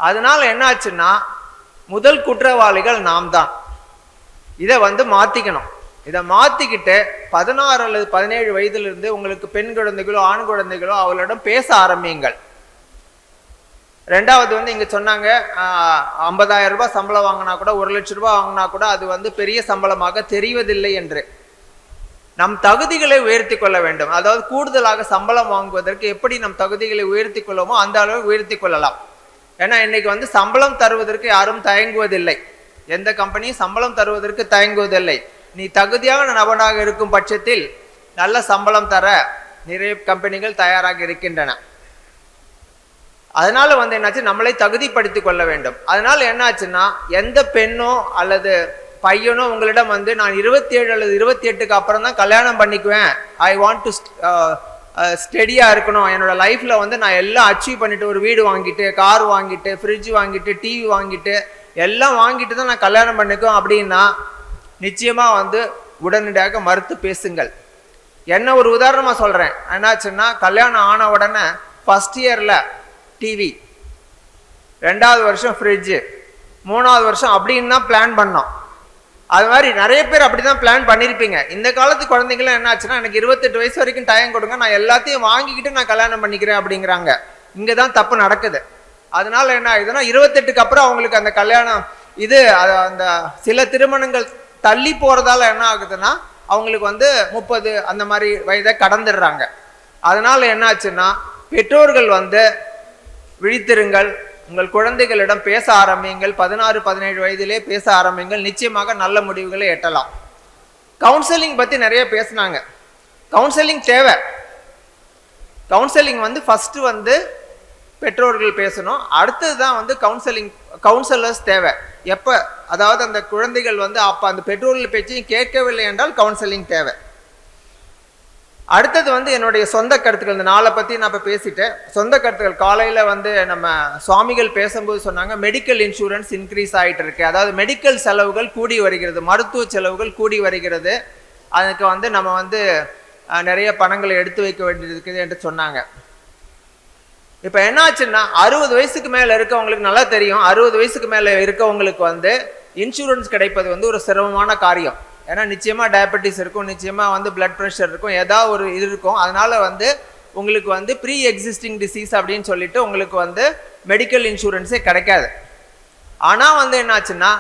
அதனால என்ன ஆச்சுன்னா, முதல் குற்றவாளிகள் நாம் தான். இதை வந்து மாத்திக்கணும். இதை மாத்திக்கிட்டு 16 அல்லது 17 வயதிலிருந்து உங்களுக்கு பெண் குழந்தைகளோ ஆண் குழந்தைகளோ அவளிடம் பேச ஆரம்பியுங்கள். ரெண்டாவது வந்து இங்க சொன்னாங்க 50,000 ரூபாய் சம்பளம் வாங்கினா கூட 1 லட்சம் ரூபாய் வாங்கினா கூட அது வந்து பெரிய சம்பளமாக தெரிவதில்லை என்று. நம் தகுதிகளை உயர்த்தி கொள்ள வேண்டும். அதாவது கூடுதலாக சம்பளம் வாங்குவதற்கு எப்படி நம் தகுதிகளை உயர்த்தி கொள்ளுமோ அந்த அளவு உயர்த்தி கொள்ளலாம். ஏன்னா இன்னைக்கு வந்து சம்பளம் தருவதற்கு யாரும் தயங்குவதில்லை. எந்த கம்பெனியும் சம்பளம் தருவதற்கு தயங்குவதில்லை. நீ தகுதியான நபனாக இருக்கும் பட்சத்தில் நல்ல சம்பளம் தர நிறைய கம்பெனிகள் தயாராக இருக்கின்றன. அதனால வந்து என்னாச்சு, நம்மளை தகுதிப்படுத்திக் கொள்ள வேண்டும். அதனால என்னாச்சுன்னா, எந்த பெண்ணோ அல்லது பையனோ உங்களிடம் வந்து நான் 27 அல்லது 28க்கு அப்புறம் தான் கல்யாணம் பண்ணிக்குவேன், ஐ வாண்ட் டு ஸ்டெடியா இருக்கணும், என்னோட லைஃப்ல வந்து நான் எல்லாம் அச்சீவ் பண்ணிட்டு ஒரு வீடு வாங்கிட்டு கார் வாங்கிட்டு ஃப்ரிட்ஜ் வாங்கிட்டு டிவி வாங்கிட்டு எல்லாம் வாங்கிட்டு தான் நான் கல்யாணம் பண்ணிக்குவேன் அப்படின்னா நிச்சயமா வந்து உடனடியாக மறுத்து பேசுங்கள். என்ன ஒரு உதாரணமா சொல்றேன். என்னாச்சுன்னா, கல்யாணம் ஆன உடனே ஃபர்ஸ்ட் இயர்ல டிவி, 2வது வருஷம் ஃப்ரிட்ஜு, 3வது வருஷம் அப்படின்னு தான் பிளான் பண்ணோம். அது மாதிரி நிறைய பேர் அப்படிதான் பிளான் பண்ணியிருப்பீங்க. இந்த காலத்து குழந்தைங்களாம் என்ன ஆச்சுன்னா, எனக்கு 28 வயசு வரைக்கும் டைம் கொடுங்க, நான் எல்லாத்தையும் வாங்கிக்கிட்டு நான் கல்யாணம் பண்ணிக்கிறேன் அப்படிங்கிறாங்க. இங்கே தான் தப்பு நடக்குது. அதனால என்ன ஆகுதுன்னா, 28க்கு அப்புறம் அவங்களுக்கு அந்த கல்யாணம் இது அந்த சில திருமணங்கள் தள்ளி போறதால என்ன ஆகுதுன்னா, அவங்களுக்கு வந்து 30 அந்த மாதிரி வயதை கடந்துடுறாங்க. அதனால என்ன ஆச்சுன்னா, பெற்றோர்கள் வந்து விழித்திருங்கள், உங்கள் குழந்தைகளிடம் பேச ஆரம்பியுங்கள். 16-17 வயதிலே பேச ஆரம்பியுங்கள். நிச்சயமாக நல்ல முடிவுகளை எட்டலாம். கவுன்சிலிங் பத்தி நிறைய பேசினாங்க. கவுன்சிலிங் தேவை. கவுன்சிலிங் வந்து ஃபர்ஸ்ட் வந்து பெற்றோர்கள் பேசணும். அடுத்தது தான் வந்து கவுன்சிலர்ஸ் தேவை. எப்ப, அதாவது அந்த குழந்தைகள் வந்து அப்ப அந்த பெற்றோர்கள் பேச்சையும் கேட்கவில்லை என்றால் கவுன்சிலிங் தேவை. அடுத்தது வந்து என்னுடைய சொந்த கருத்துக்கள். இந்த நாளை பற்றி நான் இப்போ பேசிட்டேன். சொந்த கருத்துக்கள். காலையில் வந்து நம்ம சுவாமிகள் பேசும்போது சொன்னாங்க, மெடிக்கல் இன்சூரன்ஸ் இன்க்ரீஸ் ஆகிட்டு இருக்கு. அதாவது மெடிக்கல் செலவுகள் கூடி வருகிறது, மருத்துவ செலவுகள் கூடி வருகிறது. அதுக்கு வந்து நம்ம வந்து நிறைய பணங்களை எடுத்து வைக்க வேண்டியிருக்குது என்று சொன்னாங்க. இப்போ என்ன ஆச்சுன்னா, 60 வயசுக்கு மேலே இருக்கவங்களுக்கு நல்லா தெரியும், 60 வயசுக்கு மேலே இருக்கவங்களுக்கு வந்து இன்சூரன்ஸ் கிடைப்பது வந்து ஒரு சிரமமான காரியம். ஏன்னா நிச்சயமாக டயபெட்டிஸ் இருக்கும், நிச்சயமாக வந்து பிளட் ப்ரெஷர் இருக்கும், ஏதாவது ஒரு இது இருக்கும். அதனால வந்து உங்களுக்கு வந்து ப்ரீ எக்ஸிஸ்டிங் டிசீஸ் அப்படின்னு சொல்லிட்டு உங்களுக்கு வந்து மெடிக்கல் இன்சூரன்ஸே கிடைக்காது. ஆனால் வந்து என்னாச்சுன்னா,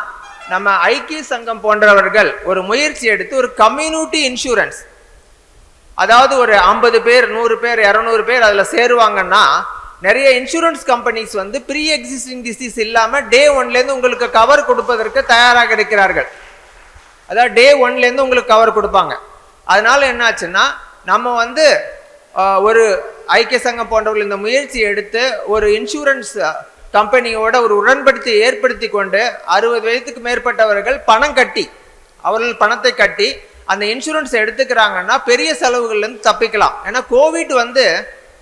நம்ம ஐக்கிய சங்கம் போன்றவர்கள் ஒரு முயற்சி எடுத்து ஒரு கம்யூனிட்டி இன்சூரன்ஸ், அதாவது ஒரு 50 பேர் 100 பேர் 200 பேர் அதில் சேருவாங்கன்னா, நிறைய இன்சூரன்ஸ் கம்பெனிஸ் வந்து ப்ரீ எக்ஸிஸ்டிங் டிசீஸ் இல்லாமல் டே 1லேருந்து உங்களுக்கு கவர் கொடுப்பதற்கு தயாராக இருக்கிறார்கள். அதாவது டே 1லேருந்து உங்களுக்கு கவர் கொடுப்பாங்க. அதனால என்ன ஆச்சுன்னா, நம்ம வந்து ஒரு ஐக்கிய சங்கம் போன்றவர்கள் இந்த முயற்சி எடுத்து ஒரு இன்சூரன்ஸ் கம்பெனியோட ஒரு உடன்படிக்கை ஏற்படுத்தி கொண்டு 60 வயதுக்கு மேற்பட்டவர்கள் பணம் கட்டி, அவர்கள் பணத்தை கட்டி அந்த இன்சூரன்ஸ் எடுத்துக்கிறாங்கன்னா பெரிய செலவுகள்லேருந்து தப்பிக்கலாம். ஏன்னா கோவிட் வந்து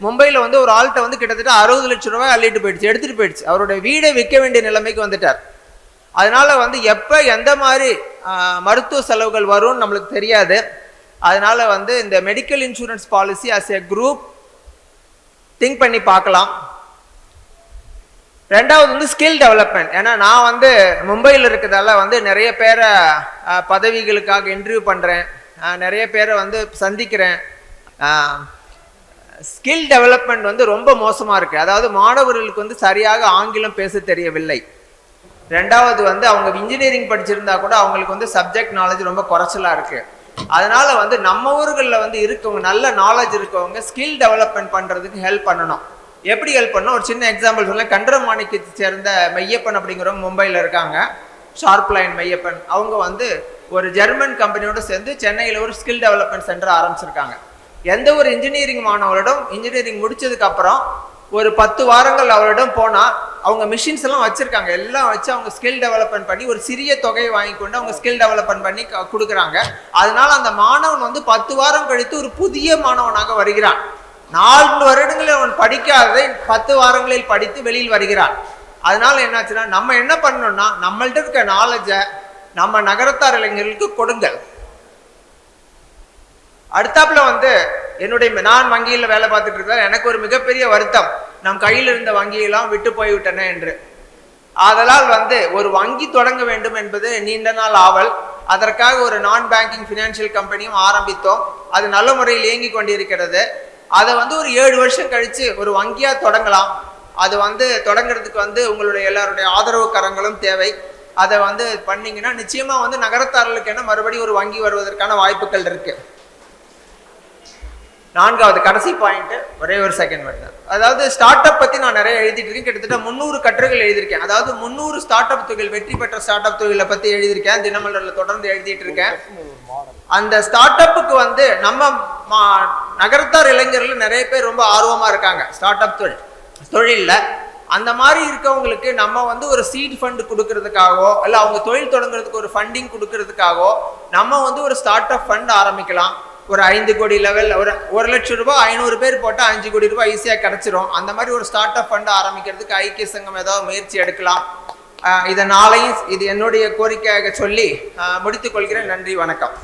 மும்பையில் வந்து ஒரு ஆள்கிட்ட வந்து கிட்டத்தட்ட 60 லட்சம் ரூபாய் அள்ளிட்டு போயிடுச்சு, எடுத்துகிட்டு போயிடுச்சு. அவருடைய வீடை விற்க வேண்டிய நிலைமைக்கு வந்துட்டார். அதனால வந்து எப்போ எந்த மாதிரி மருத்துவ செலவுகள் வரும்னு நம்மளுக்கு தெரியாது. அதனால வந்து இந்த medical insurance policy as a group think பண்ணி பார்க்கலாம். ரெண்டாவது வந்து ஸ்கில் டெவலப்மெண்ட். ஏன்னா நான் வந்து மும்பையில் இருக்கிறதால வந்து நிறைய பேரை பதவிகளுக்காக இன்டர்வியூ பண்ணுறேன், நிறைய பேரை வந்து சந்திக்கிறேன். ஸ்கில் டெவலப்மெண்ட் வந்து ரொம்ப மோசமாக இருக்குது. அதாவது மாணவர்களுக்கு வந்து சரியாக ஆங்கிலம் பேச தெரியவில்லை. ரெண்டாவது வந்து அவங்க இன்ஜினியரிங் படிச்சிருந்தா கூட அவங்களுக்கு வந்து சப்ஜெக்ட் நாலேஜ் ரொம்ப குறைச்சலாக இருக்குது. அதனால வந்து நம்ம ஊர்களில் வந்து இருக்கவங்க, நல்ல நாலேஜ் இருக்கவங்க ஸ்கில் டெவலப்மெண்ட் பண்ணுறதுக்கு ஹெல்ப் பண்ணணும். எப்படி ஹெல்ப் பண்ணணும், ஒரு சின்ன எக்ஸாம்பிள் சொல்ல. கண்டரமாணிக்கத்தை சேர்ந்த மெய்யப்பன் அப்படிங்கிறவங்க மும்பையில் இருக்காங்க, ஷார்ப் லைன் மெய்யப்பன். அவங்க வந்து ஒரு ஜெர்மன் கம்பெனியோடு சேர்ந்து சென்னையில் ஒரு ஸ்கில் டெவலப்மெண்ட் சென்டர் ஆரம்பிச்சிருக்காங்க. எந்த ஒரு இன்ஜினியரிங் மாணவரிடம் இன்ஜினியரிங் முடிச்சதுக்கு அப்புறம் ஒரு 10 வாரங்கள் அவரிடம் போனா அவங்க மிஷின்ஸ் எல்லாம் வச்சிருக்காங்க, எல்லாம் வச்சு அவங்க ஸ்கில் டெவலப்மெண்ட் பண்ணி ஒரு சிறிய தொகையை வாங்கி கொண்டு அவங்க ஸ்கில் டெவலப்மெண்ட் பண்ணி கொடுக்குறாங்க. அதனால அந்த மாணவன் வந்து 10 வாரம் கழித்து ஒரு புதிய மாணவனாக வருகிறான். 4 வருடங்களில் அவன் படிக்காததை 10 வாரங்களில் படித்து வெளியில் வருகிறான். அதனால என்னாச்சுன்னா நம்ம என்ன பண்ணணும்னா நம்மள்ட்ட இருக்க நாலேஜை நம்ம நகரத்தார் இளைஞர்களுக்கு கொடுங்கள். அடுத்தாப்புல வந்து நான் வங்கியில் வேலை பார்த்துட்டு இருக்கிறேன். எனக்கு ஒரு மிகப்பெரிய வருத்தம், நம் கையில் இருந்த வங்கியெல்லாம் விட்டு போய்விட்டன என்று. ஆதலால் வந்து ஒரு வங்கி தொடங்க வேண்டும் என்பது நீண்ட நாள் ஆவல். அதற்காக ஒரு நான் பேங்கிங் ஃபினான்ஷியல் கம்பெனியும் ஆரம்பித்தோம். அது நல்ல முறையில் இயங்கி கொண்டிருக்கிறது. அதை வந்து ஒரு 7 வருஷம் கழிச்சு ஒரு வங்கியா தொடங்கலாம். அது வந்து தொடங்குறதுக்கு வந்து உங்களுடைய எல்லாருடைய ஆதரவு கரங்களும் தேவை. அதை வந்து பண்ணீங்கன்னா நிச்சயமா வந்து நகரத்தாரர்களுக்கு என்ன மறுபடியும் ஒரு வங்கி வருவதற்கான வாய்ப்புகள் இருக்கு. 4வது கடைசி பாயிண்ட், ஒரே ஒரு செகண்ட் மட்டும். அதாவது ஸ்டார்ட் அப் பத்தி நான் நிறைய எழுதிட்டு இருக்கேன். கிட்டத்தட்ட 300 கட்டுரைகள் எழுதியிருக்கேன். அதாவது 300 ஸ்டார்ட் அப் தொழில், வெற்றி பெற்ற ஸ்டார்ட் அப் தொழிலை பத்தி எழுதியிருக்கேன். தினமலர்ல தொடர்ந்து எழுதிட்டு இருக்கேன். அந்த ஸ்டார்ட் அப்புக்கு வந்து நம்ம நகரத்தார் இளைஞர்கள் நிறைய பேர் ரொம்ப ஆர்வமா இருக்காங்க ஸ்டார்ட் அப் தொழில்ல. அந்த மாதிரி இருக்கவங்களுக்கு நம்ம வந்து ஒரு சீட் ஃபண்ட் கொடுக்கறதுக்காகவோ இல்லை அவங்க தொழில் தொடங்குறதுக்கு ஒரு ஃபண்டிங் கொடுக்கறதுக்காகவோ நம்ம வந்து ஒரு ஸ்டார்ட் அப் ஃபண்ட் ஆரம்பிக்கலாம். ஒரு 5 கோடி லெவல், ஒரு 1 லட்சம் ரூபாய் 500 பேர் போட்டால் 5 கோடி ரூபாய் ஈஸியாக கிடைச்சிரும். அந்த மாதிரி ஒரு ஸ்டார்ட் அப் ஃபண்ட் ஆரம்பிக்கிறதுக்கு ஐக்கிய சங்கம் ஏதாவது முயற்சி எடுக்கலாம். இதனாலையும் இது என்னுடைய கோரிக்கையாக சொல்லி முடித்துக் கொள்கிறேன். நன்றி, வணக்கம்.